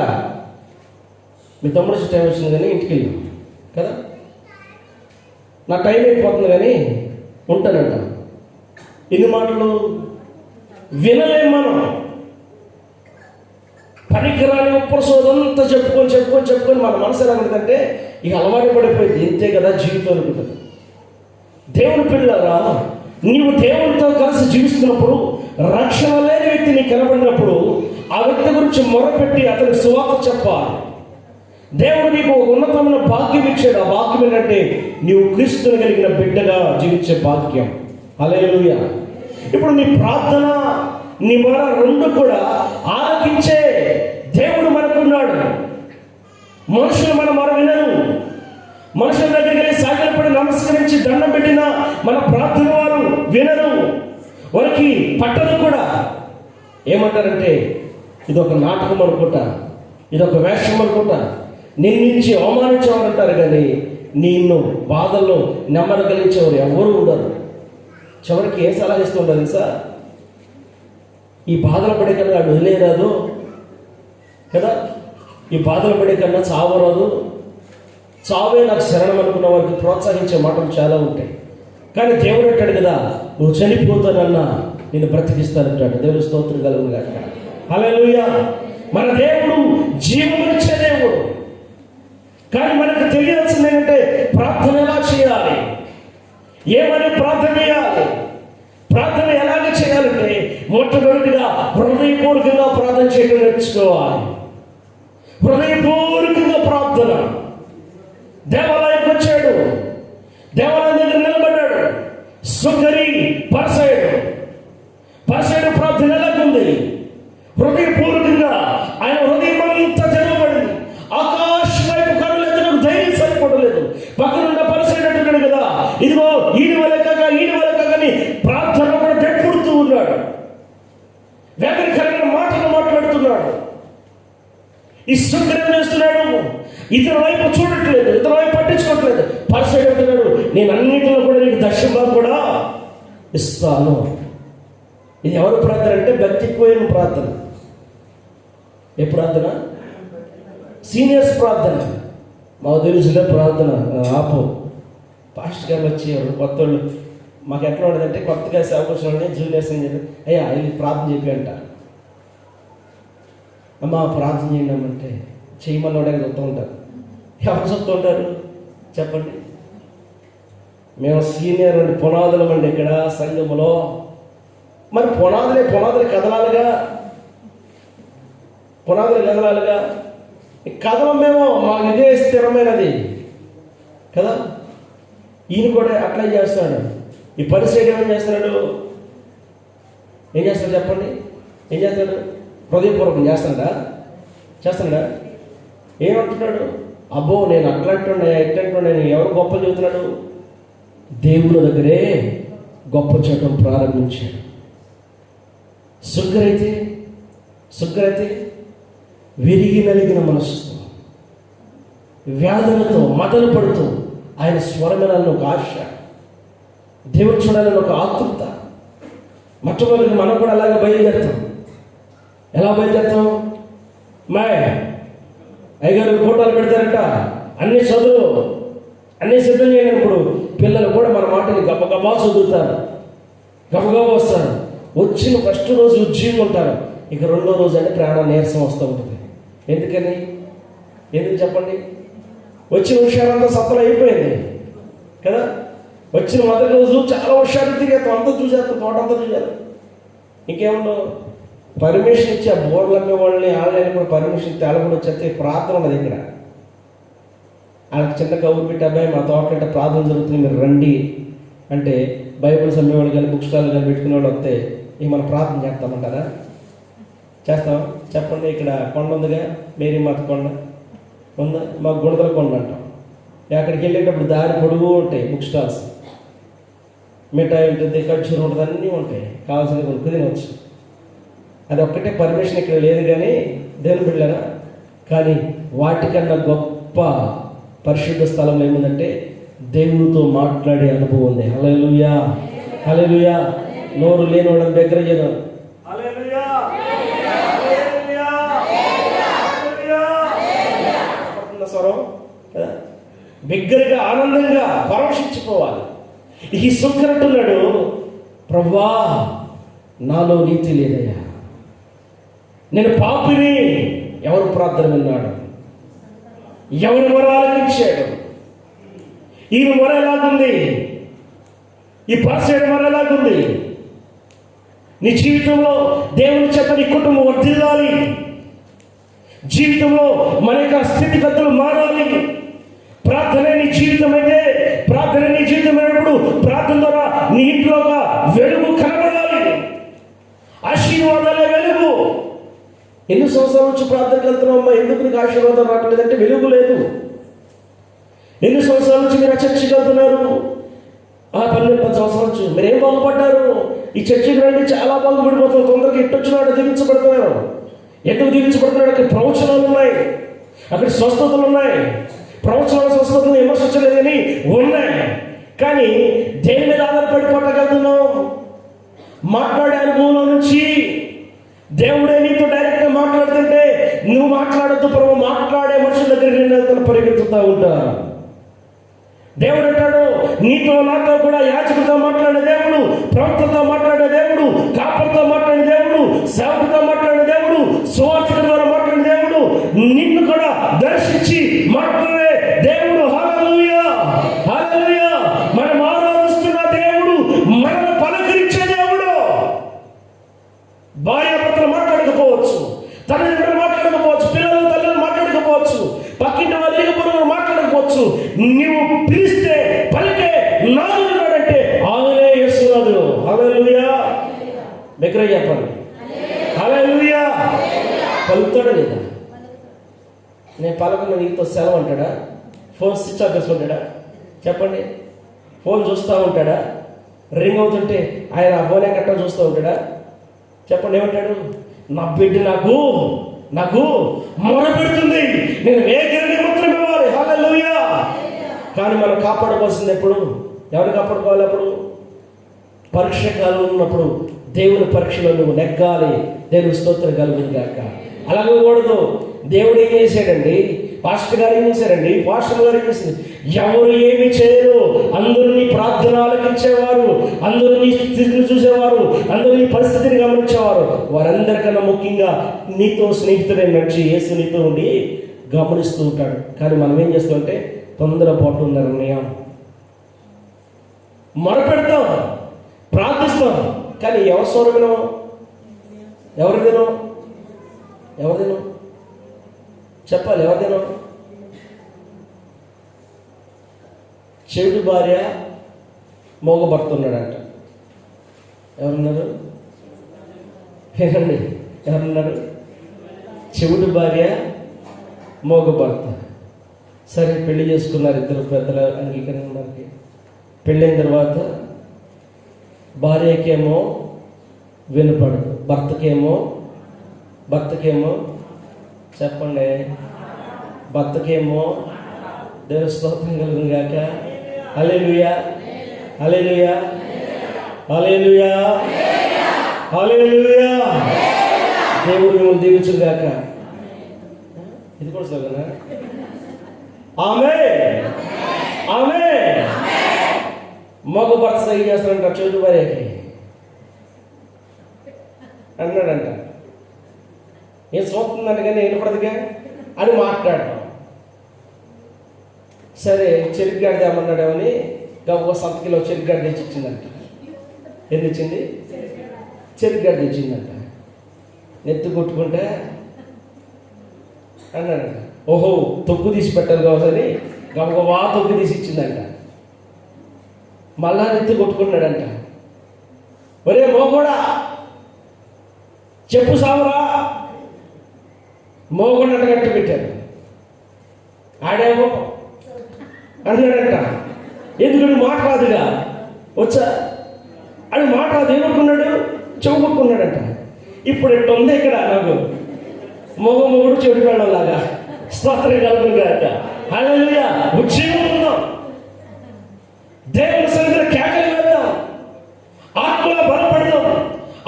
మీ తమ్ముడు టైం వచ్చింది కానీ ఇంటికి వెళ్ళి కదా, నా టైం అయిపోతుంది కానీ ఉంటానంట. ఎన్ని మాటలు వినలేం మనం. పనికిరాని ఉప్పరసోదంతా చెప్పుకొని మన మనసు ఎలా ఉంటుందంటే ఇక అలవాటు పడిపోయింది. ఇంతే కదా జీవితం అనుకుంటుంది. దేవుని పిల్లరా, నీవు దేవునితో కలిసి జీవిస్తున్నప్పుడు, రక్షణ లేని వ్యక్తి నీకు కనబడినప్పుడు ఆ వ్యక్తి గురించి మొరపెట్టి అతనికి సువార్త చెప్పాలి. దేవుడు నీకు ఒక ఉన్నతమైన భాగ్యం ఇచ్చాడు. ఆ భాగ్యం ఏంటంటే నీవు క్రీస్తుని కలిగిన బిడ్డగా జీవించే భాగ్యం. హల్లెలూయా. ఇప్పుడు నీ ప్రార్థన, నీ మొర రెండు కూడా ఆలకించే దేవుడు మనకున్నాడు. మనుషులు మన మొర వినరు. మనుషుల దగ్గరికి వెళ్ళి సాగిలపడి నమస్కరించి దండం పెట్టిన మన ప్రార్థన వారు వినరు. వారికి పట్టదు కూడా. ఏమంటారంటే ఇదొక నాటకం అనుకుంటా, ఇదొక వేషం అనుకుంటా, నిన్నించి అవమానించేవారు అంటారు. కానీ నిన్ను బాధల్లో నెమ్మది కలిగించేవారు ఎవరు ఉండరు. చివరికి ఏం సలహా ఇస్తూ ఉంటారు తెలుసా? ఈ బాధలు పడే కన్నా వదిలేరాదు కదా, ఈ బాధలు పడే కన్నా చావరాదు, చావే నాకు శరణం అనుకున్న వారికి ప్రోత్సహించే మాటలు చాలా ఉంటాయి. కానీ దేవుడు అంటాడు కదా, నువ్వు చనిపోతానన్నా నేను బ్రతికిస్తానంటాడు. దేవుడు స్తోత్రం కలుగును గాక. హల్లెలూయా. మన దేవుడు జీవమునిచ్చే దేవుడు. కానీ మనకు తెలియాల్సింది ఏంటంటే ప్రార్థన ఎలా చేయాలి, ఏమని ప్రార్థన చేయాలి. ప్రార్థన ఎలాగ చేయాలంటే మొట్టమొదటిగా హృదయపూర్వకంగా ప్రార్థన చేయడం నేర్చుకోవాలి. హృదయపూర్వకంగా ప్రార్థన. దేవాలయానికి వచ్చాడు, దేవాలయం దగ్గర నిలబడ్డాడు, సుందరి పరిసైడు ప్రార్థన ఎలాగుంది? హృదయపూర్వకంగా ఆయన హృదయం అంతా తెరవబడింది. ఆకాశం వైపు కనులెత్తడానికి ధైర్యం సరిపడలేదు. పక్కనున్న పరిసైడు అంటున్నాడు కదా, ఇదిగో ఈడి వల్ల కాకని ప్రార్థన కూడా తెప్పుడుతూ ఉన్నాడు. వేదనకరమైన మాటలు మాట్లాడుతున్నాడు. ఈ సుందరం చేస్తున్నాడు, ఇతని వైపు చూడట్లేదు, ఇతని వైపు పట్టించుకోవట్లేదు. పరిసైడు అంటున్నాడు, నేను అన్నింటిలో కూడా నీకు దర్శనంగా కూడా ఇస్తాను. ఇది ఎవరు ప్రార్థన అంటే భక్తి ఎక్కువైన ప్రార్థన. ఏ ప్రార్థన? సీనియర్స్ ప్రార్థన. మా తెలుసులే ప్రార్థన ఆపు. పాస్టర్ గారు వచ్చి కొత్త వాళ్ళు మాకు ఎట్లా ఉండదంటే కొత్తగా సేవకుని జూనియర్స్ ఏం చెప్పి అయ్యా ఇది ప్రార్థన చెప్పి అంటారు. అమ్మా ప్రార్థన చేయండి చేయమని వాడని చెప్తూ ఉంటారు. ఎవరు చెప్తూ ఉంటారు చెప్పండి? మేము సీనియర్ అండి, పునాదులం అండి ఇక్కడ సంఘములో. మరి పునాదులు కదలాలిగా, కదలం మేము మాకు ఇదే స్థిరమైనది కదా. ఈయన కూడా అట్లా చేస్తున్నాడు. ఈ పరిసైడ్ ఏం చేస్తున్నాడు చెప్పండి? ఏం చేస్తాడు? హృదయపూర్వకం చేస్తున్నాడా? ఏమంటున్నాడు? అబ్బో నేను అట్లాంటున్నా ఇట్లాంటున్నా, నేను ఎవరు గొప్ప చెబుతున్నాడు? దేవుని దగ్గరే గొప్ప చేయడం ప్రారంభించాడు. సుగ్గరైతే విరిగి నలిగిన మనసుతో, వ్యాధులతో మదలు పడుతూ ఆయన స్వరమేళాలను ఒక ఆశ, దేవుడు చూడాలని ఒక ఆతృత. మొట్టమొదటి మనం కూడా అలాగే బయలుదేరుతాం. ఎలా బయలుదేరుతాం? అయ్యగారు ఫోటోలు పెడతారంట, అన్ని చదువు, అన్ని సిద్ధం చేయనప్పుడు పిల్లలు కూడా మన మాటని గబగబా చదువుతారు, గబగబా వస్తారు. వచ్చిన ఫస్ట్ రోజు ఉజ్జీవం ఉంటారు, ఇక రెండో రోజు అంటే ప్రాణ నీరసం వస్తూ ఉంటుంది. ఎందుకు చెప్పండి? వచ్చిన హుషారంతా సత్తలు అయిపోయింది కదా. వచ్చిన మొదటి రోజు చాలా హుషారు తిరిగేస్తాం, అంతా చూసేస్తాం, తోట అంతా చూసేస్తాం. ఇంకేముండవు, పర్మిషన్ ఇచ్చి ఆ బోర్లు అమ్మే వాళ్ళని ఆన్లైన్ కూడా పర్మిషన్ ఇస్తే వాళ్ళు కూడా వచ్చేస్తే ప్రార్థన ఉన్నది. ఇక్కడ వాళ్ళకి చిన్న కబురు పెట్టి, అబ్బాయి మా తోట అంటే ప్రార్థన జరుగుతుంది, మీరు రండి అంటే బైబిల్స్ అమ్మేవాళ్ళు కానీ బుక్ స్టాల్ కానీ పెట్టుకునే వాళ్ళు వస్తే ఇక మనం ప్రార్థన చేస్తామంటారా? చేస్తాం? చెప్పండి. ఇక్కడ కొండ ఉందిగా, మేరీ మాత కొండ ఉందా? మాకు గుణదల కొండ అంటాం. అక్కడికి వెళ్ళేటప్పుడు దారి పొడుగు ఉంటాయి బుక్ స్టాల్స్, మిఠాయి ఉంటుంది, ఖర్చూరు ఉంటుంది, అన్నీ ఉంటాయి, కావాల్సిన కొనుక్కు తినవచ్చు. అది ఒక్కటే పర్మిషన్ ఇక్కడ లేదు కానీ దేవుని బిడ్డలారా. కానీ వాటికన్నా గొప్ప పరిశుద్ధ స్థలంలో ఏముందంటే దేవునితో మాట్లాడే అనుభవం ఉంది. హల్లెలూయా, హల్లెలూయా. నోరు లేని వాళ్ళని దగ్గర చేయడం. స్వరం కదా, బిగ్గరగా ఆనందంగా పరవశించిపోవాలి. ఈ సుక్కరంటున్నాడు, ప్రభువా నాలో నీతి లేదయ్యా, నేను పాపిని. ఎవరు ప్రార్థన విన్నాడు? ఎవరి మొర ఆలకించాడు? ఈయన మొర ఎలాగుంది? ఈ పాసేడు మొర ఎలాగుంది? నీ జీవితంలో దేవుని చేత నీ కుటుంబం వర్ధిల్లాలి, జీవితంలో మన యొక్క స్థితిగతులు మారాలి. ప్రార్థన నీ జీవితం అయితే, ప్రార్థన నీ జీవితం అయినప్పుడు ప్రార్థన ద్వారా నీ ఇంట్లోగా వెలుగు కనబడాలి, ఆశీర్వాదాలే వెలుగు. ఎన్ని సంవత్సరాల నుంచి ప్రార్థనకి వెళ్తున్నావు అమ్మా, ఎందుకు నీకు ఆశీర్వాదం రావట్లేదంటే వెలుగు లేదు. ఎన్ని సంవత్సరాల నుంచి మీరు ఆ చర్చికి వెళ్తున్నారు? 12 సంవత్సరాల నుంచి. మీరేం బాగుపడ్డారు? ఈ చర్చికి రండి, చాలా బాగుపడిపోతున్నారు. తొందరగా ఎట్టొచ్చినాడు దిగించబడుతున్నారు. ఎందుకు దిగించబడుతున్నాడు? అక్కడ ప్రవచనాలు ఉన్నాయి, అక్కడ స్వస్థతలు ఉన్నాయి. ప్రవచనాలు స్వస్థతలు విమర్శించలేదని ఉన్నాయి. కానీ దేని మీద ఆధారపడి పట్టగలుగుతున్నావు? మాట్లాడే అనుభవంలో నుంచి. దేవుడే నీతో డైరెక్ట్గా మాట్లాడుతుంటే నువ్వు మాట్లాడద్దు ప్రభు, మాట్లాడే మనుషుల దగ్గరికి నేను వెళ్తాను, పరిగెత్తుతూ ఉంటా. దేవుడు అంటాడు, నీతో నాతో కూడా యాజకుడితో మాట్లాడే దేవుడు, ప్రవక్తతో మాట్లాడే దేవుడు, కాపరితో మాట్లాడే దేవుడు, సేవకుడితో మాట్లాడే దేవుడు, సువార్తికుల ద్వారా మాట్లాడే దేవుడు, నిన్ను కూడా దర్శించి మాట్లాడే దేవుడు. హల్లెలూయా, హల్లెలూయా. మనం ఆరాధిస్తున్న దేవుడు మనల్ని పలకరించే దేవుడు. భార్యాభర్తలు మాట్లాడకపోవచ్చు, తల్లిదండ్రులు మాట్లాడకపోవచ్చు, పిల్లలు తల్లిదండ్రులు మాట్లాడకపోవచ్చు, పక్కింటి వాళ్ళు ఇరుగుపొరుగు మాట్లాడకపోవచ్చు. నీవు పిలిస్తే పలికే నాదున్నాడంటే ఆయనే యేసునాథుడు. హల్లెలూయా. దగ్గర చెప్పండి, హల్లెలూయా. పలుకుతాడా లేదా? నేను పలకను నీతో సెలవు అంటాడా? ఫోన్ స్విచ్ ఆఫ్ చేసుకుంటాడా? చెప్పండి. ఫోన్ చూస్తూ ఉంటాడా? రింగ్ అవుతుంటే ఆయన ఆ ఫోన్ ఎక్కడా చూస్తూ ఉంటాడా? చెప్పండి, ఏమంటాడు? నా బిడ్డ నాకు మొర పెడుతుంది, నేను వేగిరిని ఉత్తరం ఇవ్వాలి. హల్లెలూయా. కానీ మనం కాపాడుకోవాల్సింది ఎప్పుడు? ఎవరు కాపాడుకోవాలి? అప్పుడు పరీక్ష కాలం ఉన్నప్పుడు దేవుని పరీక్షలో నువ్వు నెగ్గాలి. దేవుని స్తోత్రం కలుగును గాక. అలాగకూడదు. దేవుడు ఏం చేశాడండి? పాస్టర్ గారు ఏం చేశారండి? పాస్టర్ గారు ఏం చేశారు? ఎవరు ఏమి చేయరు. అందరూ నీ ప్రార్థన ఆలకించేవారు, అందరూ నీ స్థితిని చూసేవారు, అందరూ నీ పరిస్థితిని గమనించేవారు. వారందరికన్నా ముఖ్యంగా నీతో స్నేహితుడైన నడిచి యేసు నీతో ఉండి గమనిస్తూ ఉంటాడు. కానీ మనం ఏం చేస్తామంటే తొందరపాటు నిర్ణయం, మొరపెడతాం, ప్రార్థిస్తాం. కానీ ఎవరి స్వరమేనో, ఎవరిదేనో చెప్పాలి. ఎవరిదేనో? చెవిటి భార్య మోగ భర్త ఉన్నాడంట. ఎవరున్నారు? ఏనండి, ఎవరున్నారు? చెవిటి భార్య మోగ భర్త. సరే, పెళ్లి చేసుకున్నారు ఇద్దరు పెద్దల అంగీకరణ. మనకి పెళ్ళైన తర్వాత భార్యకేమో వినపడదు, భర్తకేమో చెప్పండి, భర్తకేమో దేవుని స్తోత్రం కలుగును గాక. హల్లెలూయా, హల్లెలూయా, హల్లెలూయా, హల్లెలూయా. దేవుడు మిమ్మల్ని దీవించును గాక. ఇది కూడా చదువునా? ఆమేన్, ఆమేన్. మగ భర్త సహి చేస్తాడంట చెడు భార్యకి అన్నాడంట. ఏం చూస్తుందంట కానీ వినపడదుగా అని మాట్లాడటం. సరే చెరుకుగాడి తేమన్నాడేమని గొప్ప సంతకిలో చెరుకుగాడి తెచ్చి ఇచ్చిందంట. ఏం తెచ్చింది? చెరుకుగాడి తెచ్చిందంట. నెత్తి కొట్టుకుంటే అన్నాడంట. ఓహో, తొక్కు తీసి పెట్టాలి కావచ్చని గొప్ప తొక్కు తీసి ఇచ్చిందంట. మళ్ళా నెత్తి కొట్టుకున్నాడంట. ఒరే మోగోడా, చెప్పు సావురా. మోగొండ కట్టు పెట్టారు. ఆడేమో అన్నాడంట, ఎందుకు మాట రాదుగా, వచ్చా అని మాట రాదు. ఏమనుకున్నాడు? చెవుకొట్టుకున్నాడంట. ఇప్పుడు ఎట్టు ఉంది ఇక్కడ నాకు మొగుడు చెడు వెళ్ళలాగా. స్తోత్రం కలుగును గాక. హల్లెలూయా. ఉజ్జీవం ఉందాం, దేవుని సన్నిధిలో కేకలు వేద్దాం, ఆత్మలో బలపడదాం.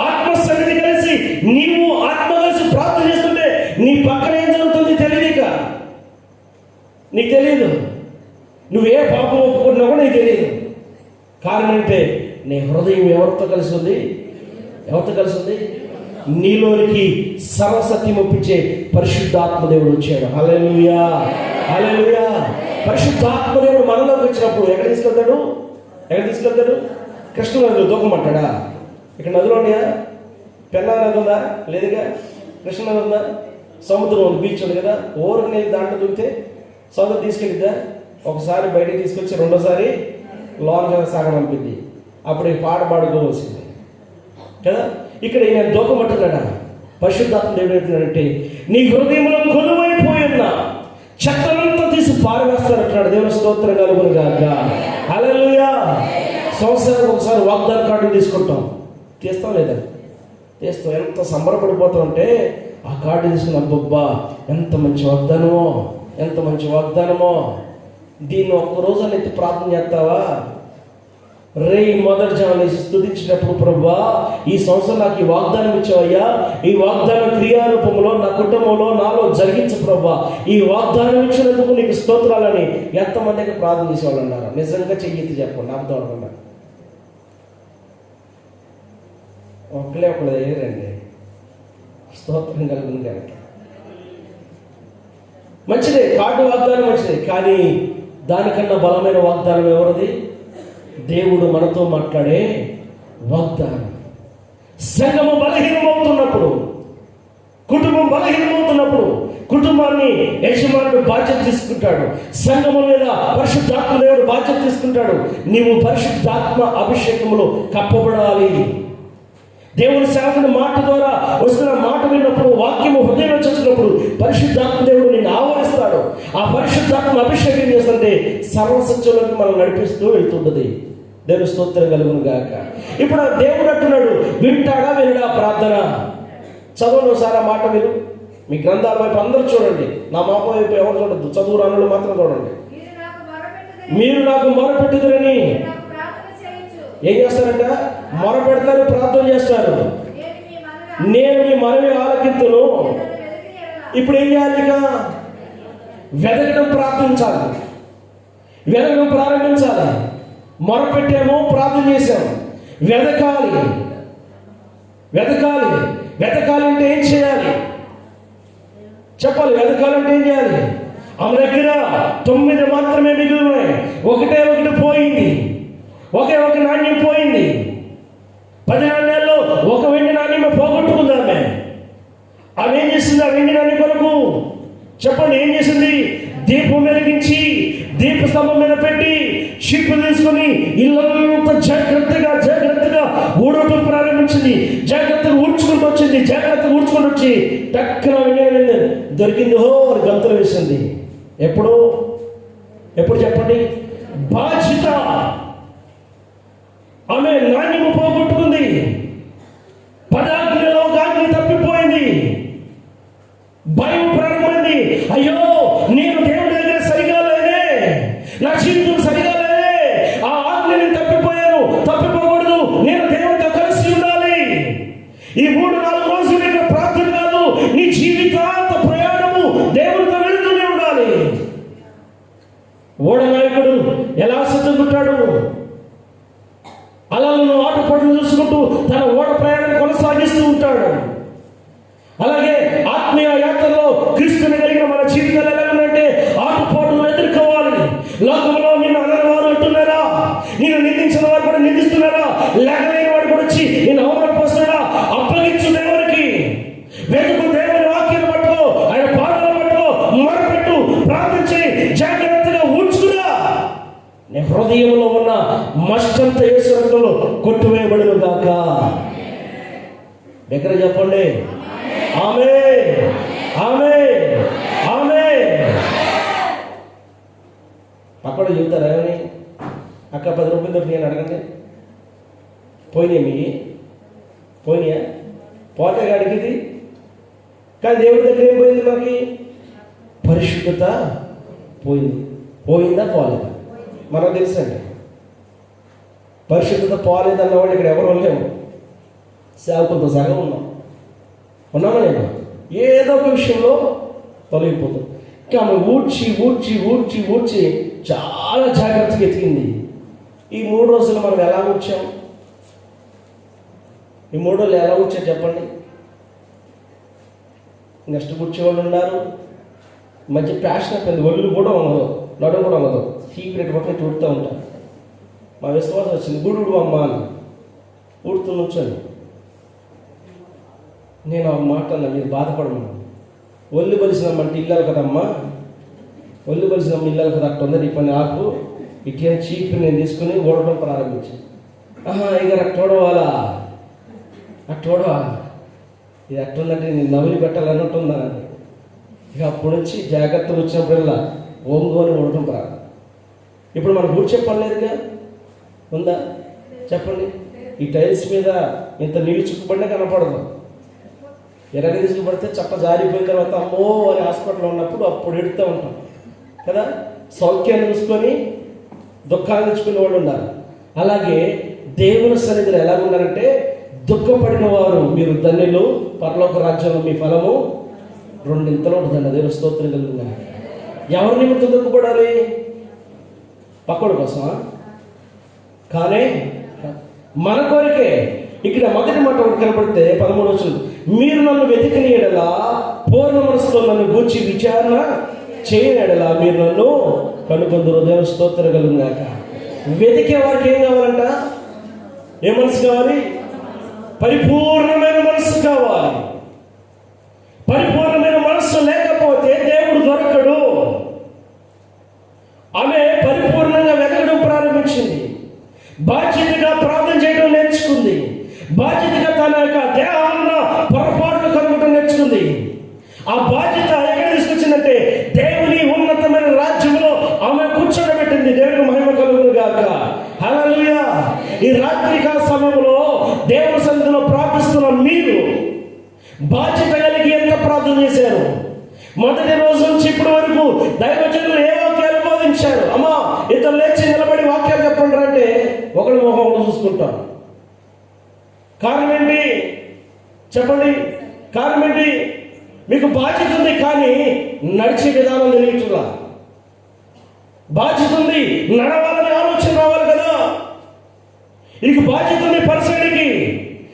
ఆత్మ సన్నిధి కలిసి నీవు ఆత్మ కలిసి ప్రార్థన చేస్తుంటే నీ పక్కన ఏం జరుగుతుంది తెలియక, నీకు తెలియదు. నువ్వే పాపం ఒప్పుకున్నా కూడా నీకు తెలియదు. కారణం అంటే నీ హృదయం ఎవరితో కలిసి ఉంది? ఎవరితో కలిసి ఉంది? నీలోనికి సర్వసత్యం ఒప్పించే పరిశుద్ధాత్మ దేవుడు వచ్చాడు. హల్లెలూయా, హల్లెలూయా. పరిశుద్ధాత్మ దేవుడు మనలోకి వచ్చినప్పుడు ఎక్కడ తీసుకెళ్తాడు? కృష్ణ నదిలో దూకమంటాడా? ఇక్కడ నదులు ఉన్నాయా? పెన్నా నది ఉందా? లేదుగా. కృష్ణ నది ఉందా? సముద్రం ఉంది, బీచ్ ఉంది కదా. ఓరకు నేను దాంట్లో దూకితే సముద్రం తీసుకెళ్ళిద్దా? ఒకసారి బయటికి తీసుకొచ్చి రెండోసారి లోన్గా సాగమనిపింది. అప్పుడు ఈ పాట పాడుకోవాల్సింది కదా. ఇక్కడ నేను దూకమంటున్నాడా? పరిశుద్ధాత్మ దేవుడు ఏంటంటే నీ హృదయంలో కొలువైపోయిన చెత్తనంతా తీసి పారవేస్తారంటున్నాడు. దేవుని స్తోత్రం కలుగును గాక. హల్లెలూయా. సంవత్సరానికి ఒకసారి వాగ్దాన కార్డు తీసుకుంటాం. తీస్తాం లేదా? తీస్తాం. ఎంత సంబరపడిపోతాం అంటే ఆ కార్డు తీసుకున్న అబ్బబ్బా ఎంత మంచి వాగ్దానమో, ఎంత మంచి వాగ్దానమో. దీన్ని ఒక్కరోజు ఎత్తి ప్రార్థన చేస్తావా? మొదటి జామున స్తుతించినప్పుడు, ప్రభువా ఈ సంవత్సరం నాకు ఈ వాగ్దానం ఇచ్చావయ్యా, ఈ వాగ్దానం క్రియారూపంలో నా కుటుంబంలో నాలో జరిగించు ప్రభువా, ఈ వాగ్దానం ఇచ్చినందుకు నీకు స్తోత్రాలని ఎంతమందికి ప్రార్థన చేసేవాళ్ళు అన్నారు? నిజంగా చెయ్యి చెప్పండి. నాకు తోడకుండా ఒకళ్ళే రండి. స్తోత్రం కలుగును కనుక మంచిదే, కార్డు వాగ్దానం మంచిదే. కానీ దానికన్నా బలమైన వాగ్దానం ఎవరిది? దేవుడు మనతో మాట్లాడే వాగ్దానం. సంఘము బలహీనమవుతున్నప్పుడు, కుటుంబం బలహీనమవుతున్నప్పుడు కుటుంబాన్ని యజమానుడు బాధ్యత తీసుకుంటాడు. సంఘము మీద పరిశుద్ధాత్మ దేవుడు బాధ్యత తీసుకుంటాడు. నీవు పరిశుద్ధాత్మ అభిషేకములో కప్పబడాలి. దేవుని సేవకుని మాట ద్వారా వస్తున్న మాట విన్నప్పుడు, వాక్యము హృదయం వచ్చినప్పుడు పరిశుద్ధాత్మ దేవుడు నిన్ను ఆవరిస్తాడు. ఆ పరిశుద్ధాత్మ అభిషేకం చేస్తుంటే సర్వసత్యంలోకి మనం నడిపిస్తూ వెళ్తుంటది. దేవుని స్తోత్రం కలుగును గాక. ఇప్పుడు దేవుడు అంటున్నాడు, వింటాడా వినడా ప్రార్థన? చదువును ఒకసారి ఆ మాట మీరు మీ గ్రంథాల వైపు అందరూ చూడండి. నా మాపం వైపు ఎవరు చూడద్దు, చదువు రానులు మాత్రం చూడండి. మీరు నాకు మొరపెట్టుదురని ఏం చేస్తారంట? మొరపెడతారు, ప్రార్థన చేస్తారు. నేను మీ మనవి ఆలకింతును. ఇప్పుడు ఏం చేయాలి? ఇక వెదకడం ప్రార్థించాలి, వెదకడం ప్రారంభించాలి. మొరపెట్టామో, ప్రార్థన చేశాము. వెదకాలి. వెదకాలి అంటే ఏం చేయాలి చెప్పాలి. వెదకాలంటే ఏం చేయాలి? ఆమె దగ్గర 9 మాత్రమే మిగిలి ఉన్నాయి. ఒకటి పోయింది. ఒక నాణ్యం పోయింది. 10 నాణ్యాల్లో ఒక వెండి నాణ్యం పోగొట్టుకుందామే. ఆమె ఏం చేసింది? ఆ వెండి నాణ్యం కొరకు చెప్పండి ఏం చేసింది? దీపం వెలిగించి దీప స్తంభం మీద పెట్టి షిప్పు తీసుకుని ఇల్లంతా జాగ్రత్తగా ఊడటం ప్రారంభించింది. జాగ్రత్తగా ఊడ్చుకుంటూ వచ్చి టక్కున దొరికింది. గంతులు వేసింది. ఎప్పుడు చెప్పండి? బాధ్యత. ఆమె నాణ్యము పోగొట్టు చూసుకుంటూ తన ఓడ ప్రయాణాన్ని కొనసాగిస్తూ ఉంటాడు. అలాగే ఆత్మీయ యాత్రలో క్రీస్తుని కలిగిన మన జీవితాలు ఎలా ఉందంటే ఆటుపోటులు ఎదుర్కోవాలి. లోకంలో నిన్ను అనని వారు అంటున్నారా, నిన్ను నిందించిన వారు కూడా నిందిస్తున్నారా, లేకలేని వాడు కూడా వచ్చి నిన్ను అవమానపరుస్తున్నారా, అప్పగించు దేవునికి, వెతుకు దేవుని వాక్యాన్ని పట్టుకో, ఆయన పాటలు పట్టుకో, మొరపెట్టు, ప్రార్థించి జాగ్రత్తగా ఉంచుకురా. నీ హృదయంలో ఉన్న మస్టంతా యేసు రక్తంలో కొట్టివేయబడును గాక. దగ్గర చెప్పండి ఆమేన్, ఆమేన్, ఆమేన్. పక్కన చెబుతారా అని అక్క 10 రూపాయలు దొరికి నేను అడగండి, పోయినాయి మీ పోయినాయా? పోతే అడిగింది. కానీ దేవుడి దగ్గర ఏం పోయింది? మనకి పరిశుద్ధత పోయింది. పోయిందా పోలేదా? మనకు తెలుసండి. పరిశుద్ధత పోలేదన్న వాళ్ళు ఇక్కడ ఎవరు లేము. సేవకులతో సగం ఉన్నామా నేను? ఏదో ఒక విషయంలో తొలగిపోతుంది. ఇంకా ఆమె ఊడ్చి ఊడ్చి ఊడ్చి ఊడ్చి చాలా జాగ్రత్తగా ఎతికింది. ఈ 3 రోజులు మనం ఎలా ఊడ్చాం? ఈ 3 రోజులు ఎలా ఊడ్చారు చెప్పండి? నెక్స్ట్ కూర్చోవాళ్ళు ఉన్నారు. మంచి ప్యాషన్ అయిపోయింది. ఒళ్ళు కూడా ఉండదు, నడుము కూడా ఉండదు. సీక్రెట్ పక్కన ఊడుతూ ఉంటాను. మా విశ్వాసం వచ్చింది, గుడు అమ్మ అని ఊడుతూ నుంచొని నేను ఆ మాట అన్నా, మీరు బాధపడమన్నా. ఒళ్ళు బలిసినమ్మంటే ఇల్లాలి కదమ్మా, ఒళ్ళు బలిసినమ్మ ఇల్లాలి కదా, అట్ట ఉందని ఈ పని ఆకు ఇట్లా చీపు నేను తీసుకుని ఓడటం ప్రారంభించాను. ఇక అట్టోడవాలా, అట్టోడవాలా, ఇది అట్టుందంటే నేను నవ్వులు పెట్టాలన్నట్టుందా. ఇక అప్పటి నుంచి జాగ్రత్తగా వచ్చినప్పుడల్లా ఓంగోని ఓడటం ప్రారంభం. ఇప్పుడు మనకు కూర్చే పని లేదుగా, ఉందా చెప్పండి? ఈ టైల్స్ మీద ఇంత నీళ్ళు చుక్కుపడినా కనపడదు. ఎర్రగా తీసుకుపడితే చక్క జారిపోయిన తర్వాత అమ్మో అని హాస్పిటల్లో ఉన్నప్పుడు అప్పుడు ఎడుతూ ఉంటాం కదా. సౌఖ్యాన్ని చూసుకొని దుఃఖాన్ని తెచ్చుకునే వాళ్ళు ఉన్నారు. అలాగే దేవుని సన్నిధిలో ఎలా ఉన్నారంటే, దుఃఖపడిన వారు మీరు ధన్యులు, పరలోక రాజ్యంలో మీ ఫలము 2 ఇంతలో ఉంటుందండి. దేవుని స్తోత్రం కలుగుతుంది. ఎవరి నిమిత్తం దుఃఖపడాలి? పక్కడు కోసమా? కానీ మన కోరికే. ఇక్కడ మొదటి మాట ఒకటి కనపడితే 13 వచనం, మీరు నన్ను వెతికిన ఎడల పూర్ణ మనసుతో నన్ను గూర్చి విచారణ చేయని ఎడల మీరు నన్ను కనుగొందురు. దేవుని స్తోత్రం కలుగుగాక. వెతికే వారికి ఏం కావాలంట? ఏ మనసు కావాలి? పరిపూర్ణమైన మనసు కావాలి. పరిపూర్ణమైన మనస్సు లేకపోతే దేవుడు దొరకడు. ఆమె పరిపూర్ణంగా వెతకడం ప్రారంభించింది. బాధ్యతగా ప్రార్థన చేయడం నేర్చుకుంది. బాధ్యతగా తన యొక్క దేహాలను పొరపాటును కనుగొనడం నేర్చుకుంది. ఆ బాధ్యత ఎక్కడ తీసుకొచ్చిందంటే దేవుని ఉన్నతమైన రాజ్యంలో ఆమె కూర్చోబెట్టింది. దేవునికి మహిమ కలుగును గాక. హల్లెలూయా. ఈ రాత్రికాల సమయంలో దేవుని సన్నిధిలో ప్రార్థిస్తున్న మీరు బాధ్యత కలిగి ఎంత ప్రార్థన చేశారు? మొదటి రోజు నుంచి ఇప్పటి వరకు దైవజనులు ఏ వాక్యాలు బోధించారు? అమ్మా ఇతను లేచి నిలబడి వాక్యాలు చెప్పండి అంటే ఒకరి మొహం ఒకటి చూసుకుంటాం. కారణం ఏంటి చెప్పండి? కారణం ఏంటి? మీకు బాధ్యత ఉంది కానీ నడిచే విధానం తెలియట్లా. బాధ్యత ఉంది, నడవాలని ఆలోచన రావాలి కదా. నీకు బాధ్యత ఉంది పరిసరికి,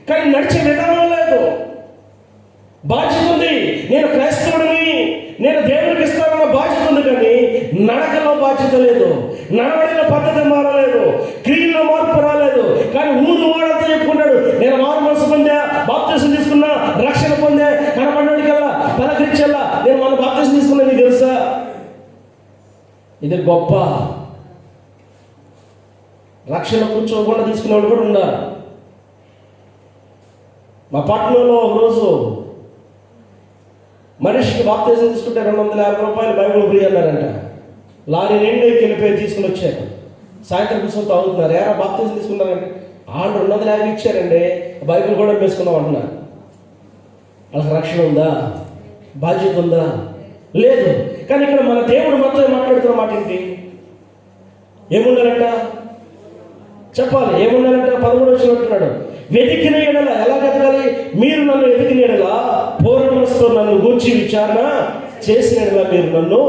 కానీ నడిచే విధానం లేదు. బాధ్యత ఉంది, నేను క్రైస్తవుడిని, నేను దేవునికి ఇస్తానన్న బాధ్యత ఉంది, కానీ నడకలో బాధ్యత లేదు. నడవడిలో పద్ధతి మారలేదు, క్రియలో మార్పు రాలేదు. కానీ ఊరు వాడంతా చెప్పుకుంటాడు, నేను మారు మనసు పొందా, బాప్తిసం తీసుకున్నా, రక్షణ పొందా, కనపడికల్లా పలకరించల్లా నేను మన బాప్తిసం తీసుకున్నా. నీకు తెలుసా? ఇది గొప్ప రక్షణ కూర్చోకుండా తీసుకునే వాళ్ళు కూడా ఉన్నారు. మా పట్టణంలో ఒకరోజు మనిషికి బాప్తిసం తీసుకుంటే 250 రూపాయలు బైబిల్ ఫ్రీ అన్నారంట. లారీ నిండా వెళ్ళిపోయి తీసుకుని వచ్చారు. సాయంత్రం కూర్చొని తాగుతున్నారు. ఎవరా బాప్తిసం తీసుకున్నారంటే వాళ్ళు 250 ఇచ్చారండి, బైబిల్ కూడా వేసుకున్నాం అంటున్నారు. వాళ్ళకి రక్షణ ఉందా? బాధ్యత ఉందా? లేదు. కానీ ఇక్కడ మన దేవుడు మాత్రం మాట్లాడుతున్న మాట ఏంటి? ఏముండాలంట చెప్పాలి. ఏముండాలంట? 13 వచనం అంటున్నాడు, వెతికిన ఎడల. ఎలా వెతకాలి? మీరు నన్ను వెతికిన ఎడల పూర్ణ మనసుతో నన్ను గూర్చి విచారణ చేసిన ఎడల మీరు నన్ను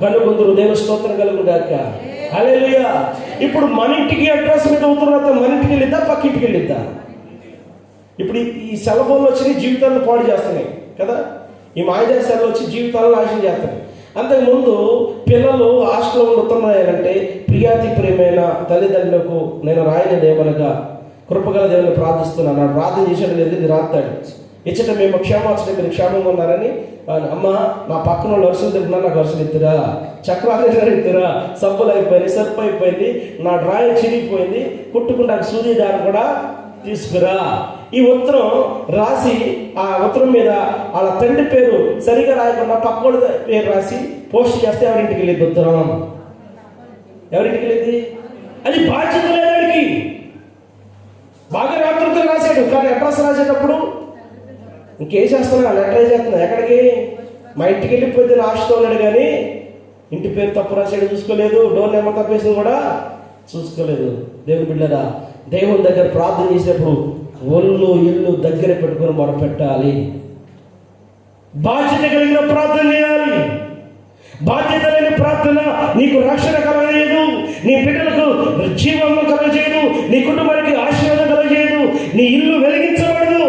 కనుగొందురు. దేవుని స్తోత్రం కలుగును గాక. హల్లెలూయా. ఇప్పుడు మన ఇంటికి అడ్రస్ మీద అవుతున్న మన ఇంటికి వెళ్ళిద్దా, పక్కింటికి వెళ్ళిద్దా? ఇప్పుడు ఈ సెల్ ఫోన్లు వచ్చి జీవితాలను పాడు చేస్తున్నాయి కదా. ఈ మాయదారి సెల్లు వచ్చి జీవితాలను నాశనం చేస్తున్నాయి. అంతకుముందు పిల్లలు హాస్టల్లో ఉంటున్నాయంటే ప్రియాతి ప్రియమైన తల్లిదండ్రులకు నేను రాయనిది ఏమనగా కృపగల దేవుని ప్రార్థిస్తున్నాను. నా ప్రార్థన చేసేది లేదు, ఇది రాస్తాడు ఇచ్చట మేము క్షేమాచడం మీరు క్షేమంగా ఉన్నారని. అమ్మ నా పక్కన వాళ్ళు వరుసలు తింటున్నా, నాకు వరుసలు ఇస్తురా, చక్రాలు ఇస్తురా, సబ్బులు అయిపోయింది, సర్పు అయిపోయింది, నా డ్రాయింగ్ చిరిగిపోయింది, కుట్టుకుంటా సూది దాన్ని కూడా తీసుకురా. ఈ ఉత్తరం రాసి ఆ ఉత్తరం మీద వాళ్ళ తండ్రి పేరు సరిగా రాయకుండా పక్కోడి పేరు రాసి పోస్ట్ చేస్తే ఎవరింటికి వెళ్ళేది ఉత్తరం? ఎవరింటికి వెళ్ళేది? అది బాధ్యత లేదానికి. బాగా రాత్రులు రాశాడు, కానీ అడ్రస్ రాసేటప్పుడు ఇంకేం చేస్తున్నా, లెటర్ చేస్తున్నా ఎక్కడికి? మా ఇంటికి వెళ్ళిపోతే లాస్ట్తో ఉన్నాడు, కానీ ఇంటి పేరు తప్పు రాసాడు చూసుకోలేదు, డోర్ నెంబర్ తప్పేసింది కూడా చూసుకోలేదు. దేవుని బిడ్డరా, దేవుని దగ్గర ప్రార్థన చేసినప్పుడు ఒళ్ళు ఇల్లు దగ్గర పెట్టుకొని మొరపెట్టాలి. బాధ్యత కలిగిన ప్రార్థన చేయాలి. బాధ్యత లేని ప్రార్థన నీకు రక్షణ కలగజేయదు, నీ బిడ్డలకు జీవం కలగజేయదు, నీ కుటుంబానికి ఆశీర్వాదం కలగజేయదు, నీ ఇల్లు వెలిగించబడదు.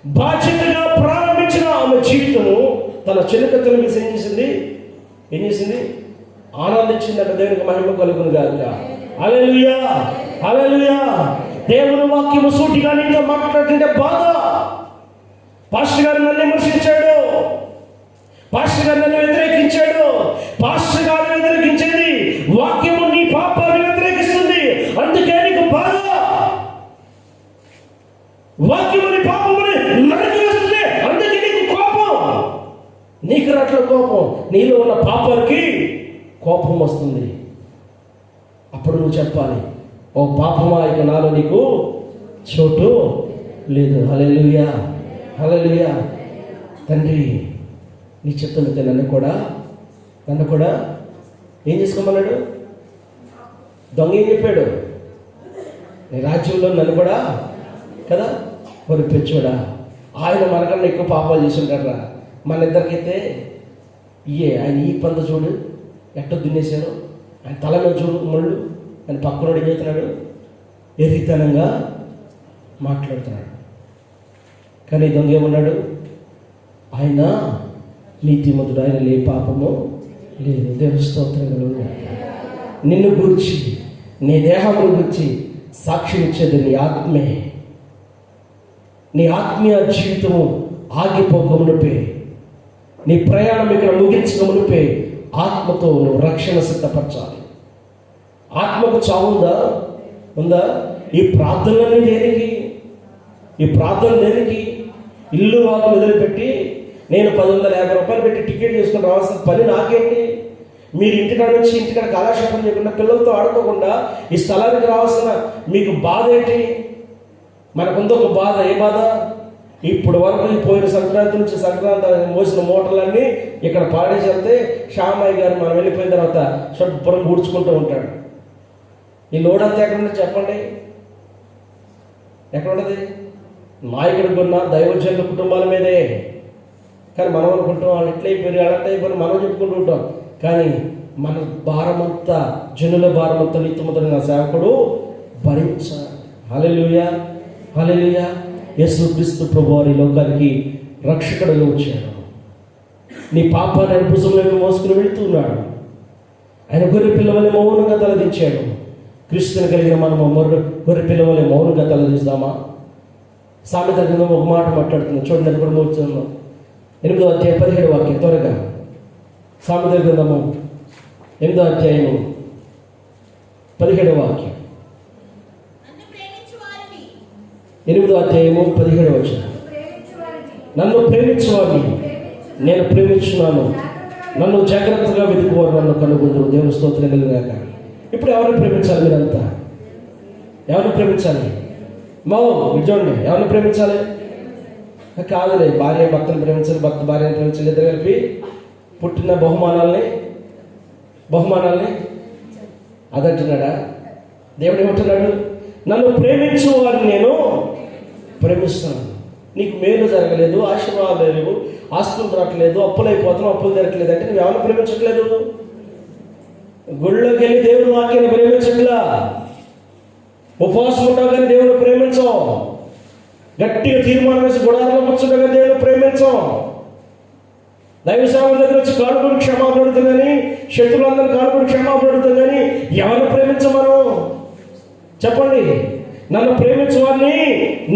బాధ్యతగా ప్రారంభించిన ఆమె జీవితము తన చిలకత్తెల మీద ఏం చేసింది? ఆనందించిందట. దేవునికి మహిమ కలుగును గాక. హల్లెలూయా, హల్లెలూయా. దేవుని వాక్యము సూటిగా నీతో మాట్లాడుతుంటే బాధ. పాస్టర్ గారు నన్ను విమర్శించాడు, పాస్టర్ గారు నన్ను వ్యతిరేకించాడు. పాస్టర్ గారు వ్యతిరేకించేది వాక్యము నీ పాపాన్ని వ్యతిరేకిస్తుంది, అందుకే నీకు బాధ. వాక్యము నీ పాపముని నరికివేస్తుంది, అందుకే నీకు కోపం. నీకు రాట్ల కోపం, నీలో ఉన్న పాపానికి కోపం వస్తుంది. అప్పుడు నువ్వు చెప్పాలి, ఓ పాపమా, ఇక నాలో నీకు చోటు లేదు. హల్లెలూయా, హల్లెలూయా. తండ్రి నీ చిత్తమైతే నన్ను కూడా ఏం చేసుకోమన్నాడు? దొంగ ఏం చెప్పాడు? నీ రాజ్యంలో నన్ను కూడా కదా పొరిపించోడా. ఆయన మనకన్నా ఎక్కువ పాపాలు చేసి ఉంటారా. మన ఇద్దరికైతే ఆయన ఈ పంద చూడు ఎట్ట దున్నేశారు, ఆయన తల మీద చూడు ముళ్ళు అని పక్కనోడు ఏం చేస్తున్నాడు? ఎర్రితనంగా మాట్లాడుతున్నాడు. కానీ దొంగ ఏమన్నాడు? ఆయన నీతిమంతుడు, ఆయన లే పాపము లేదు. దేవుని స్తోత్రం కలుగును. నిన్ను గురించి, నీ దేహమును గురించి సాక్ష్యం ఇచ్చేది నీ ఆత్మే. నీ ఆత్మీయ జీవితము ఆగిపోకమునిపే, నీ ప్రయాణం ఇక్కడ ముగించకమునిపే ఆత్మతో నువ్వు రక్షణ సిద్ధపరచాలి. ఆత్మకు ఉందా? ఈ ప్రార్థనలన్నీ దేనికి? ఈ ప్రార్థన దేనికి? ఇల్లు వాకులు వదిలిపెట్టి నేను 1,150 రూపాయలు పెట్టి టికెట్ చేసుకుని రావాల్సిన పని నాకేంటి? మీరు ఇంటికాడ నుంచి ఇంటికాడ కాలక్షేపం చేయకుండా, పిల్లలతో ఆడుకోకుండా ఈ స్థలానికి రావాల్సిన మీకు బాధ ఏంటి? మనకుందో ఒక బాధ. ఏ బాధ? ఇప్పుడు వరకు పోయిన సంక్రాంతి నుంచి సంక్రాంతి మోసిన మూటలన్నీ ఇక్కడ పాడేసి వెళ్తే శ్యామయ్య గారు మనం వెళ్ళిపోయిన తర్వాత శుభ్రం కూర్చుకుంటూ ఉంటాడు. ఈ లోడ్ అంతా ఎక్కడుంది చెప్పండి? ఎక్కడ ఉండదు? నాయకుడికి ఉన్న దైవజనుల కుటుంబాల మీదే. కానీ మనం అనుకుంటాం వాళ్ళు ఎట్లయిపోయారు, అట్లయిపోయారు మనం చెప్పుకుంటూ ఉంటాం. కానీ మన భారమంతా, జనుల భారమంతా నిత్యముద్రైన సేవకుడు భరించాలి. హల్లెలూయా, హల్లెలూయా. యేసుక్రీస్తు ప్రభువారు ఈ లోకానికి రక్షకుడుగా వచ్చాడు. నీ పాపాన్ని ఆయన భుజంలోకి మోసుకుని వెళుతున్నాడు. ఆయన గొర్రె పిల్లవలే మౌనంగా తలదించాడు. క్రీస్తుని కలిగిన మనము గొర్రె పిల్లవలే మౌనంగా తలదిస్తామా? సామెత గ్రంథం ఒక మాట మాట్లాడుతున్నాం చూడండి. అది కూడా మోస్తున్నాం. 8వ అధ్యాయం 17వ వాక్యం త్వరగా. సామెత గ్రంథము 8వ అధ్యాయము 17వ వాక్యం. 8వ అధ్యాయము 17వ వచనం. నన్ను ప్రేమించువాడిని నేను ప్రేమించున్నాను, నన్ను జాగ్రత్తగా వెతుకువారు నన్ను కనుగొందురు. దేవుని స్తోత్రం కలుగుగాక. ఇప్పుడు ఎవరిని ప్రేమించాలి? మీరంతా ఎవరిని ప్రేమించాలి? చూడండి, ఎవరిని ప్రేమించాలి? కాదులే, భార్య భర్తను ప్రేమించాలి, భర్త భార్యను ప్రేమించాలి. ఇద్దరు కలిపి పుట్టిన బహుమానాల్ని అదంటున్నాడా? దేవుడు ఏమంటున్నాడు? నన్ను ప్రేమించు వారిని నేను ప్రేమిస్తున్నాను. నీకు మేలు జరగలేదు, ఆశీర్వాదాలు లేవు, ఆస్తులు రావట్లేదు, అప్పులైపోతున్నావు, అప్పులు జరగట్లేదు అంటే నువ్వు ఎవరిని ప్రేమించట్లేదు? గుళ్ళోకి వెళ్ళి దేవుని వాక్యాన్ని ప్రేమించట్లా. ఉపవాసం ఉంటావు కానీ దేవుని ప్రేమించవు. గట్టిగా తీర్మానం వేసి గుడారంలో కూర్చుండగా దేవుడు ప్రేమించాం. దైవ సేవకుల దగ్గర వచ్చి కాలుపుడు క్షమాపణ అడుగుతాం కానీ, శత్రువులందరూ కాలుపుడు క్షమాపణ అడుగుతాం కానీ, ఎవరిని ప్రేమించమను చెప్పండి? నన్ను ప్రేమించవారిని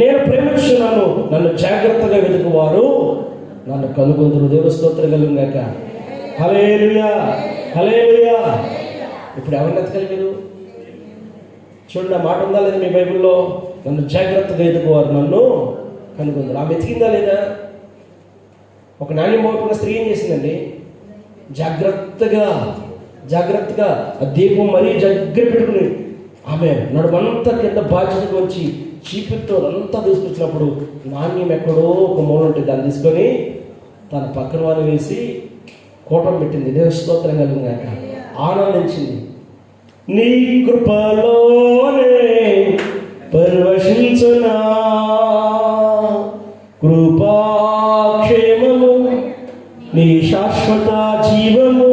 నేను ప్రేమించున్నాను, నన్ను జాగ్రత్తగా వెతుకువారు నన్ను కనుగొందురు. దేవుడు స్తోత్రం కలుగుగాక. హల్లెలూయా, హల్లెలూయా. ఇప్పుడు ఎవరిని ఎత్తగలిగారు చూడండి. ఆ మాట ఉందా లేదా మీ బైబిల్లో? నన్ను జాగ్రత్తగా ఎదుగువారు నన్ను కనుగొందురు. ఆమె ఎతికిందా లేదా? ఒక నాణ్యం పోతున్న స్త్రీ ఏం చేసిందండి? జాగ్రత్తగా ఆ దీపం మరీ దగ్గర పెట్టుకుని ఆమె నడుమంతా కింద బాధ్యతకు వచ్చి చీపితో అంతా తీసుకొచ్చినప్పుడు నాణ్యం ఎక్కడో ఒక మూల ఉంటుంది, దాన్ని తీసుకొని తన పక్కన వాళ్ళు వేసి కోటం పెట్టింది. దేవ స్తోత్రం కలుగుగాక. ఆనందించింది. నీ కృపలోనే పరవశించునా, కృపాక్షేమము నీ శాశ్వత జీవము,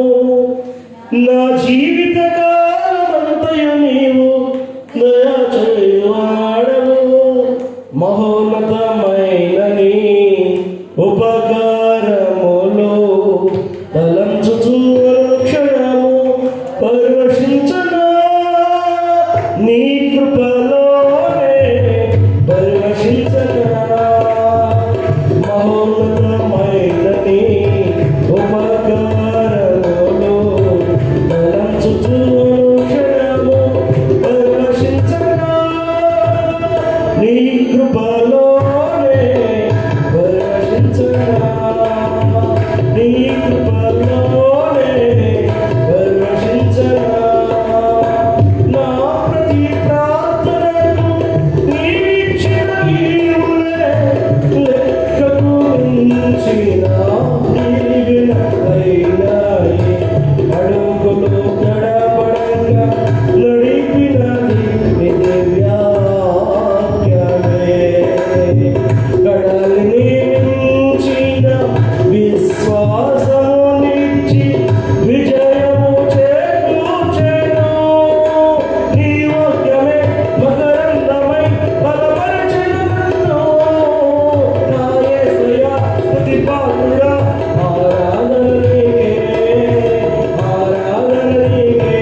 నా జీవిత కాలమంతయు నీవు దయచేవాడవు, మహోన్నతమైన నీ ఉపకారములు తలంచుచు క్షణము పరవశించునా, నీ కృపలోనే పరవశించునా, మహోన్నతమైన నీ ఉపకారములు తలంచుచు క్షణము పరవశించునా, నీ కృపలోనే పరవశించునా, నీ కృపలోనే పరవశించునా. నా ప్రతి ప్రార్థనకు నీవిచ్చిన ఈవులే లెక్కకు మించిన దీవెనలైనాయి. అడుగులు తడబడంగా నడిపినది నీ దివ్యవాక్యమే. కడలిని మించిన విశ్వాసమునిచ్చి విజయము చేకూర్చెను. నీ వాక్యమే మకరందమై బలపరచెను నన్ను. నా యేసయ్యా స్తుతి పాత్రుడా, ఆరాధన నీకే, ఆరాధన నీకే,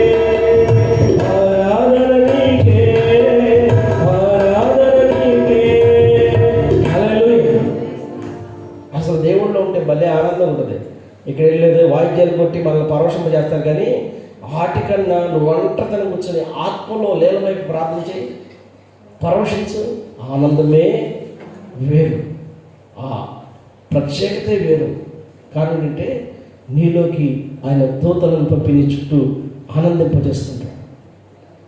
ఆరాధన నీకే, ఆరాధన నీకే. హల్లెలూయా. అసలు దేవుళ్ళో ఉంటే భలే ఆనందం ఉంటుంది. ఇక్కడ వెళ్ళేది వాయిద్యాలు కొట్టి మనల్ని పరవశింప చేస్తారు కానీ వాటికన్నా నువ్వు ఒంటరితనం కూర్చొని ఆత్మలో లీలమైపు ప్రార్థన చేయి, పరవశించు. ఆనందమే వేరు, ఆ ప్రత్యేకతే వేరు. కారణం ఏంటంటే నీలోకి ఆయన దూతలను పంపి నీ చుట్టూ ఆనందింపజేస్తుంటాడు.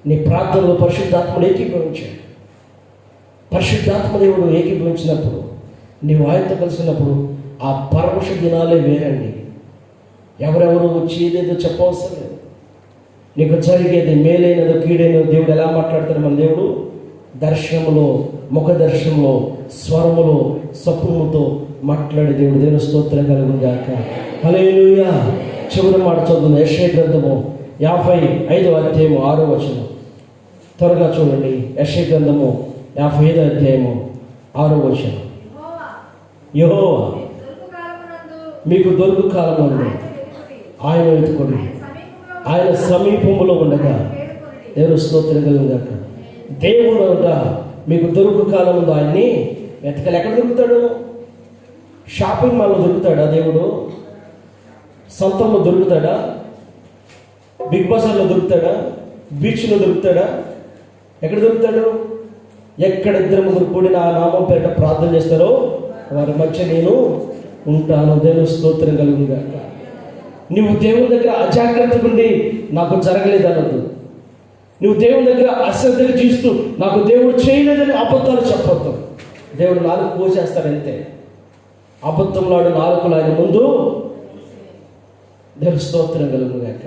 నీ ప్రార్థనలో పరిశుద్ధాత్మడు ఏకీభవించాడు. పరిశుద్ధాత్మ దేవుడు ఏకీభవించినప్పుడు, నీవు ఆయనతో కలిసినప్పుడు ఆ పరవశ దినాలే వేరండి. ఎవరెవరు వచ్చి ఏదేదో చెప్పవసరం లేదు. నీకు జరిగేది మేలైనదో కీడైనదో దేవుడు ఎలా మాట్లాడతాడు? మన దేవుడు దర్శనములో, ముఖ దర్శనంలో, స్వరములో, సప్పుముతో మాట్లాడే దేవుడు. దేవుని స్తోత్రం కలుగుగాక. హల్లెలూయా. చివరి మాట చదువుతుంది. యెషయా గ్రంథము 55వ అధ్యాయము 6వ వచనం. త్వరగా చూడండి. యెషయా గ్రంథము 55వ అధ్యాయము 6వ వచనం. యెహోవా మీకు దొరుకు కాలమందు ఆయన వెతుకుడి, ఆయన సమీపములో ఉండగా. దేవుని స్తోత్రం కలుగుగాక. దేవుడు అనగా మీకు దొరుకు కాలం ముందు ఆయన్ని వెతకాలి. ఎక్కడ దొరుకుతాడు? షాపింగ్ మాల్లో దొరుకుతాడా దేవుడు? సొంతంలో దొరుకుతాడా? బిగ్ బజార్లో దొరుకుతాడా? బీచ్లో దొరుకుతాడా? ఎక్కడ దొరుకుతాడు? ఎక్కడ ఇద్దరు ముగ్గురు కూడి నా నామం పేరిట ప్రార్థన చేస్తారో వారి మధ్య నేను ఉంటాను. దేవుని స్తోత్రం కలుగుగాక. నువ్వు దేవుని దగ్గర అజాగ్రత్తగా ఉండి నాకు జరగలేదు అనొద్దు. నువ్వు దేవుని దగ్గర అశ్రద్ధగా చూస్తూ నాకు దేవుడు చేయలేదని అబద్ధాలు చెప్పొద్దు. దేవుడు నాలుగు కోసేస్తాడంతే. అబద్ధంలాడు నాలుగులు ఆయన ముందు. దేవుని స్తోత్రం కలుగుగాక.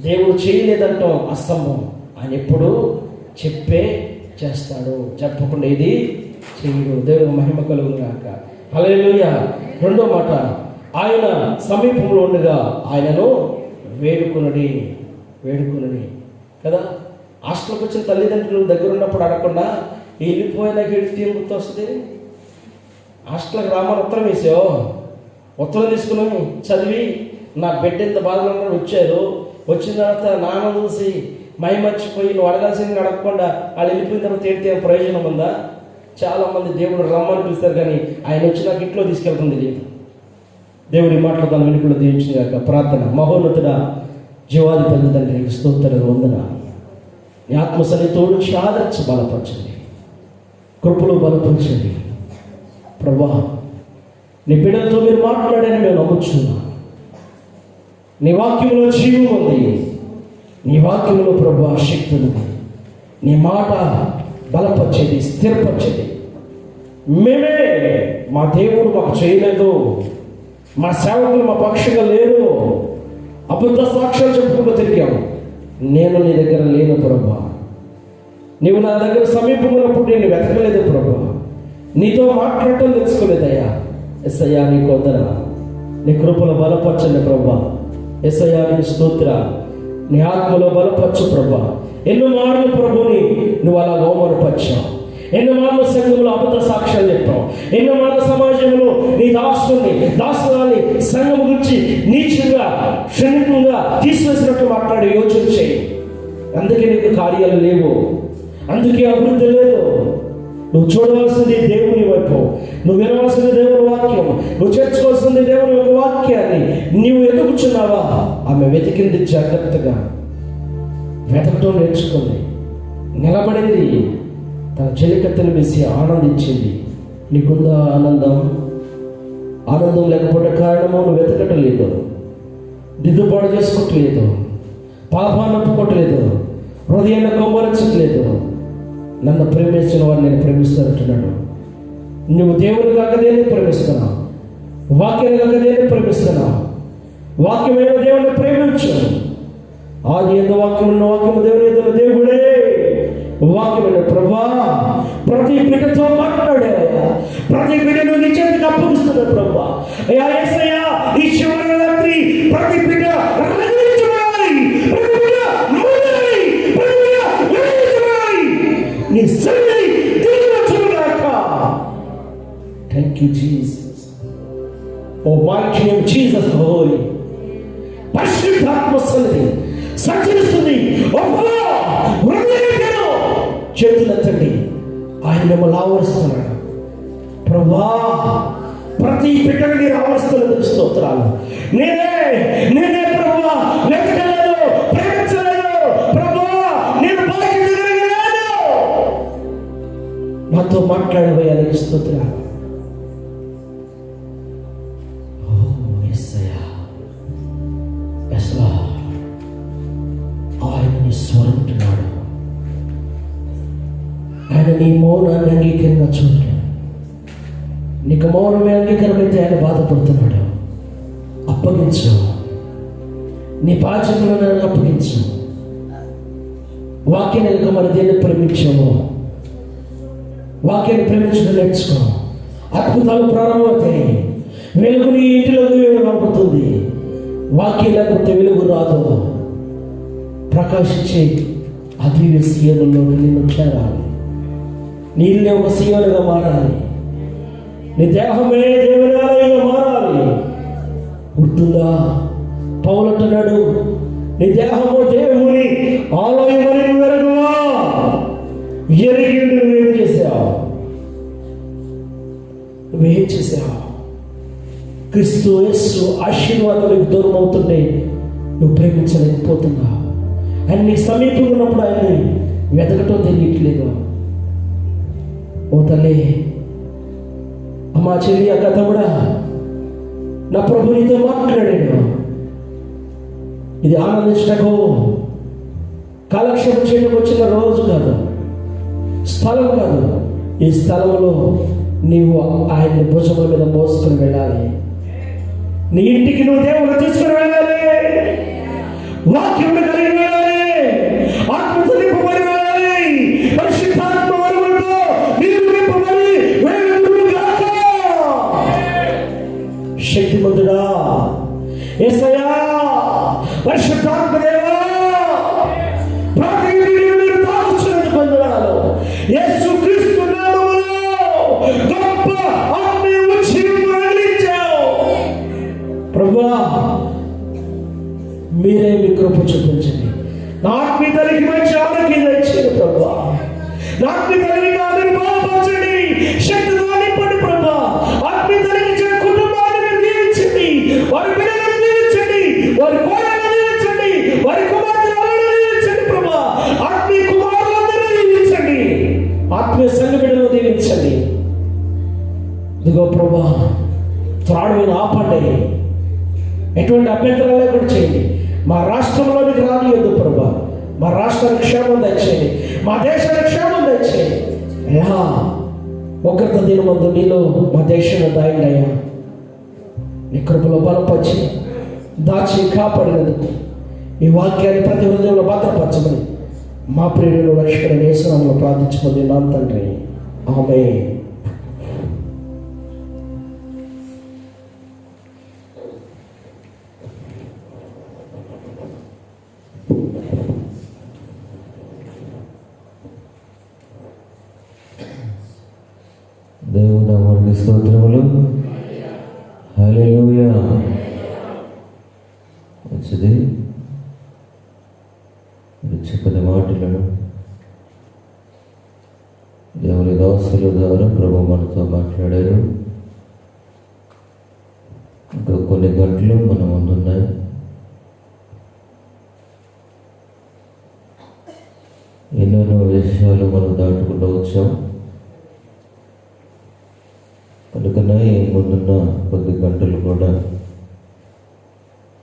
దేవుడు చేయలేదంటాం అసంభవం. ఆయన ఎప్పుడు చెప్పే చేస్తాడు, చెప్పకుండా ఇది చేయడు. దేవుడు మహిమ కలుగుగాక. హల్లెలూయా. రెండో మాట, ఆయన సమీపంలో ఉండగా ఆయనను వేడుకునడి కదా. హాస్టల్కి వచ్చిన తల్లిదండ్రులు దగ్గర ఉన్నప్పుడు అడగకుండా వెళ్ళిపోయినాక ఎడితే ఏం గుర్తు వస్తుంది? హాస్టల్కి రామని ఉత్తరం వేసావు. ఉత్తరం తీసుకుని చదివి నా బిడ్డ ఎంత బాధలో ఉన్నాడు వచ్చారు. వచ్చిన తర్వాత నాన్న చూసి మర్చిపోయి నువ్వు అడగాల్సింది అడగకుండా వాళ్ళు వెళ్ళిపోయిన తర్వాత ఏంటి ప్రయోజనం ఉందా? చాలామంది దేవుడు రమ్మని పిలుస్తారు కానీ ఆయన వచ్చి నాకు ఇంట్లో తీసుకెళ్తుంది లేదు. దేవుడి మాటలు తన వెనుకలు దీవించిన గాక. ప్రార్థన. మహోన్నతుడా, జీవాధిపతి తండ్రికి స్తోత్రం, వందన. నీ ఆత్మసన్ని తోడు ఆదరించి బలపరచండి, కృపలో బలపరచండి ప్రభా. నీ బిడ్డలతో మీరు మాట్లాడని మేము నమ్ముచున్నా. నీ వాక్యంలో జీవం ఉంది, నీ వాక్యంలో ప్రభా శక్తి ఉంది. నీ మాట బలపరిచేది, స్థిరపరిచేది. మేమే మా దేవుడు మాకు చేయలేదు, మా సేవకులు మా పక్షంగా లేరు, అబద్ధ సాక్ష్యాలు చెప్పుకుంటూ తిరిగాము. నేను నీ దగ్గర లేను ప్రభా. నీవు నా దగ్గర సమీపమున్నప్పుడు నేను వెతకలేదు ప్రభా. నీతో మాట్లాడటం తెలుసుకోలేదయ్యా. ఎస్సయ్యా నీకు వందన. నీ కృపలో బలపరచండి ప్రభా. ఎస్సయ్యా నీకు స్తోత్ర. నీ ఆత్మలో బలపరచు ప్రభా. ఎన్నో మార్లు ప్రభుని నువ్వు అలా అవమానపరిచావు. ఎన్నో మార్లు సంఘంలో అబద్ధ సాక్ష్యాలు చెప్పావు. ఎన్నో మార్ల సమాజంలో నీ దాసురాన్ని సంఘం గురించి నీచంగా క్షణికంగా తీసివేసినట్టు మాట్లాడే యోచన చేయి. అందుకే నీకు కార్యాలు లేవు, అందుకే అభివృద్ధి లేదు. నువ్వు చూడవలసింది దేవుని వైపు, నువ్వు వినవలసింది దేవుని వాక్యం, నువ్వు చేర్చుకోవాల్సింది దేవుని యొక్క వాక్యాన్ని. నీవు ఎదుగుచున్నావా? ఆమె వెతికింది జాగ్రత్తగా, వెతకటం నేర్చుకుంది, నిలబడింది, తన చెలికత్తెను వేసి ఆనందించింది. నీకుందా ఆనందం? ఆనందం లేకపోతే కారణము నువ్వు వెతకటలేదు, దిద్దుబాటు చేసుకోవట్లేదు, పాపాన్ని ఒప్పుకోవట్లేదు, హృదయాన్ని కొమ్మరించట్లేదు. నన్ను ప్రేమించిన వాడు నేను ప్రేమిస్తానంటున్నాడు. నువ్వు దేవుని కాక దేన్ని ప్రేమిస్తున్నావు? వాక్యాన్ని కాక దేన్ని ప్రేమిస్తున్నావు? వాక్యమైన దేవుని ప్రేమించు. ఆది ఎందు వాక్యం ఉన్న వాక్యము దేవుని ఎదురు దేవుడే. వాక్యమైన ప్రభా ప్రతి బిడ్డతో మాట్లాడే, ప్రతి బిడ్డను నీ చేతికి అప్పగిస్తున్నాడు ప్రభా. అయ్యా యేసయ్యా, ఈ చివరి రాత్రి ప్రతి బిడ్డ నీ సన్నిధి దిగివచ్చుగాక. Thank you Jesus. O mighty name Jesus holy. పరిశుద్ధాత్మ సన్నిధి సంచరిస్తుంది. చేతులెత్తండి, ఆయన మిమ్మల్ని ఆవరిస్తున్నాడు ప్రభా. ప్రతి బిడ్డను మీరు ఆవరిస్తున్నందుకు స్తోత్రాలు. నేనే ప్రభా వెతకలేదు, ప్రేమించలేదు ప్రభా, నేను బాధ్యతగలిగలేదు. నాతో మాట్లాడబోయానికి స్తోత్రాలు. ఆయన నీ స్వరంటున్నాడు. ఆయన నీ మౌనాన్ని అంగీకరంగా చూడలేదు. నీకు మౌనమే అంగీకారమైతే ఆయన బాధపడుతున్నాడు. అప్పగించు, నీ బాధ్యతలను అప్పగించు. వాక్యాన్ని కనుక మన దేన్ని ప్రేమించామో, వాక్యాన్ని ప్రేమించడం నేర్చుకో. అద్భుతాలు ప్రారంభమవుతాయి. వెలుగు నీ ఇంటిలోకి పంపుతుంది. వాక్యం లేకపోతే వెలుగు రాదు. ప్రకాశించే ఆ దివ్య సీయోనులోకి నిన్ను చేరాలి. నీళ్ళే ఒక సీయోనుగా మారాలి. నీ దేహమే దేవుని ఆలయంగా మారాలి. గుర్తుందా? పౌలు అంటున్నాడు, నీ దేహము దేవుని ఆలయమని నువ్వు ఎరగవా? ఎరిగి నువ్వేం చేసావు? నువ్వేం చేసావు? క్రీస్తు యేసు ఆశీర్వాదాలకు దూరం అవుతుంటే నువ్వు ప్రేమించలేకపోతున్నావు. ఆయన నీ సమీపంగా ఉన్నప్పుడు ఆయన్ని వెతకటం తెలియట్లేదు. ఓ తల్లి, అమ్మా, చెల్లి, అక్క, తమ్ముడా, నా ప్రభు నీతో మాట్లాడాడు. ఇది ఆనందించటకు, కాలక్షేపం చేయడానికి వచ్చిన రోజు కాదు, స్థలం కాదు. ఈ స్థలంలో నీవు ఆయన్ని భుజముల మీద మోసుకుని వెళ్ళాలి. నీ ఇంటికి నువ్వు దేవుని తీసుకుని వెళ్ళాలి. వాక్యం కలిగి వెళ్ళాలి. ఆత్మతో నింపబడి వెళ్ళాలి. పరిశుద్ధాత్మ వరములతో నీరు నింపబడి వెళ్ళుగాక. శక్తిమంతుడా యేసయ్యా, పరిశుద్ధాత్మ దేవా, ప్రతినిధిని తాగుచున్నది వందనాలు. యేసు క్రీస్తు నామములో గొప్ప ఆత్మీయ మీరే మీ కృప చూపించండి. నా ఆత్మీయ తల్లికి మంచి ఆరోగ్యం దయచేయండి ప్రభా. నా ఆత్మీయ తల్లిని అందరినీ బలపరచండి, శక్తితో నింపండి ప్రభా. ఆత్మీయ తల్లికి ఇచ్చిన కుటుంబాన్ని మీరు దీవించండి, వారి పిల్లలను దీవించండి, వారి కోడలను దీవించండి, వారి కుమార్తెలను దీవించండి ప్రభా. ఆత్మీయ కుమారులందరూ దీవించండి, ఆత్మీయ సంఘ బిడ్డలను దీవించండి. ఇదిగో ప్రభా, త్రాడుని ఆపండి, ఎటువంటి అభ్యంతరాలు లేకుండా చేయండి. మా రాష్ట్రంలోనికి రానియొద్దు ప్రభా. మా రాష్ట్రానికి క్షేమం దయచేయండి, మా దేశానికి క్షేమం దయచేయండి అయ్యా. ఒకరితో దీని ముందు నీలో మా దేశంలో దాయండి అయ్యా. నీ కృపలో బలపరిచి దాచి కాపాడినందుకు ఈ వాక్యాన్ని ప్రతి హృదయంలో భద్రపరచమని మా ప్రియుడు రక్షకుడైన యేసు నామములో ప్రార్థించుకొని నా తండ్రి, ఆమేన్. దేవుని నామానికి స్తోత్రములు. హల్లెలూయా. మంచిది. చెప్పిన మాటలను దేవుని దాసుల ద్వారా ప్రభు మనతో మాట్లాడారు. ఇంకా కొన్ని గంటలు మన ముందున్నాయి. ఎన్నెన్నో విషయాలు మనం దాటుకుంటూ వచ్చాం. కనుకనే ముందున్న కొద్ది గంటలు కూడా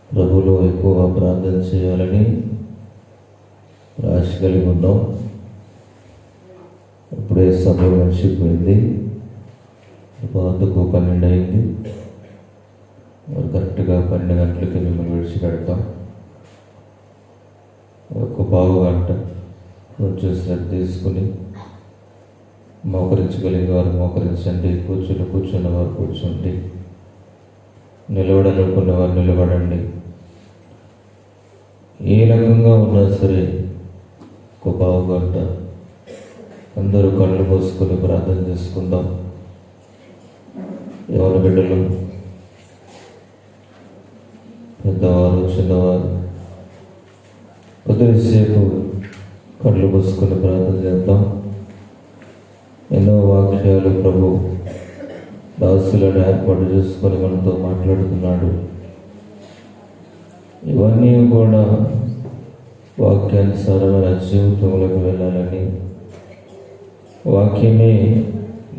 ప్రభువులో ఎక్కువ ప్రార్థన చేయాలని ఆశ కలిగి ఉన్నాం. ఇప్పుడే సమయం మర్చిపోయింది, పాతకు 12 అయింది. మరి కరెక్ట్గా 12 గంటలకి మిమ్మల్ని విడిచిపెడతాం. ఒక పావు గంట కొంచెం శ్రద్ధ తీసుకుని మోకరించగలిగిన వారు మోకరించండి, కూర్చున్న వారు కూర్చోండి, నిలబడాలనుకున్న వారు నిలబడండి. ఏ రకంగా ఉన్నా సరే ఒక పావు గంట అందరూ కళ్ళు మూసుకొని ప్రార్థన చేసుకుందాం. ఎవరి బిడ్డలు, పెద్దవారు, చిన్నవారు కొద్దిసేపు కళ్ళు మూసుకొని ప్రార్థన చేద్దాం. ఎన్నో వాక్యాలు ప్రభు దాసులను ఏర్పాటు చేసుకొని మనతో మాట్లాడుతున్నాడు. ఇవన్నీ కూడా వాక్యానుసారమైన జీవితంలోకి వెళ్ళాలని, వాక్యమే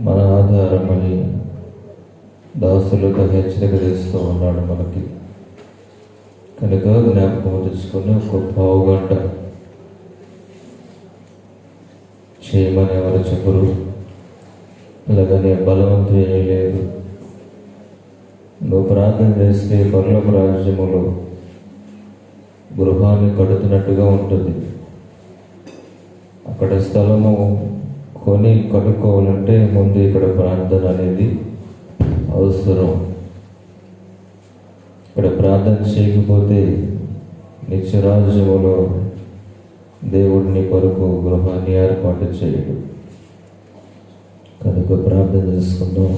మన ఆధారమని దాసులకు హెచ్చరిక చేస్తూ ఉన్నాడు మనకి. కనుక జ్ఞాపకం తెచ్చుకొని ఒక పావు గంట చేయమని ఎవరు చెప్పరు. అలాగనే బలవంతం ఏమీ లేదు. నువ్వు ప్రార్థన చేస్తే పరలోక రాజ్యములో గృహాన్ని కడుతున్నట్టుగా ఉంటుంది. అక్కడ స్థలము కొని కట్టుకోవాలంటే ముందు ఇక్కడ ప్రార్థన అనేది అవసరం. ఇక్కడ ప్రార్థన చేయకపోతే నిత్యరాజ్యములో దేవుడిని కొరకు గృహాన్ని ఏర్పాటు చేయడు. కనుక ప్రార్థన చేసుకుందాం.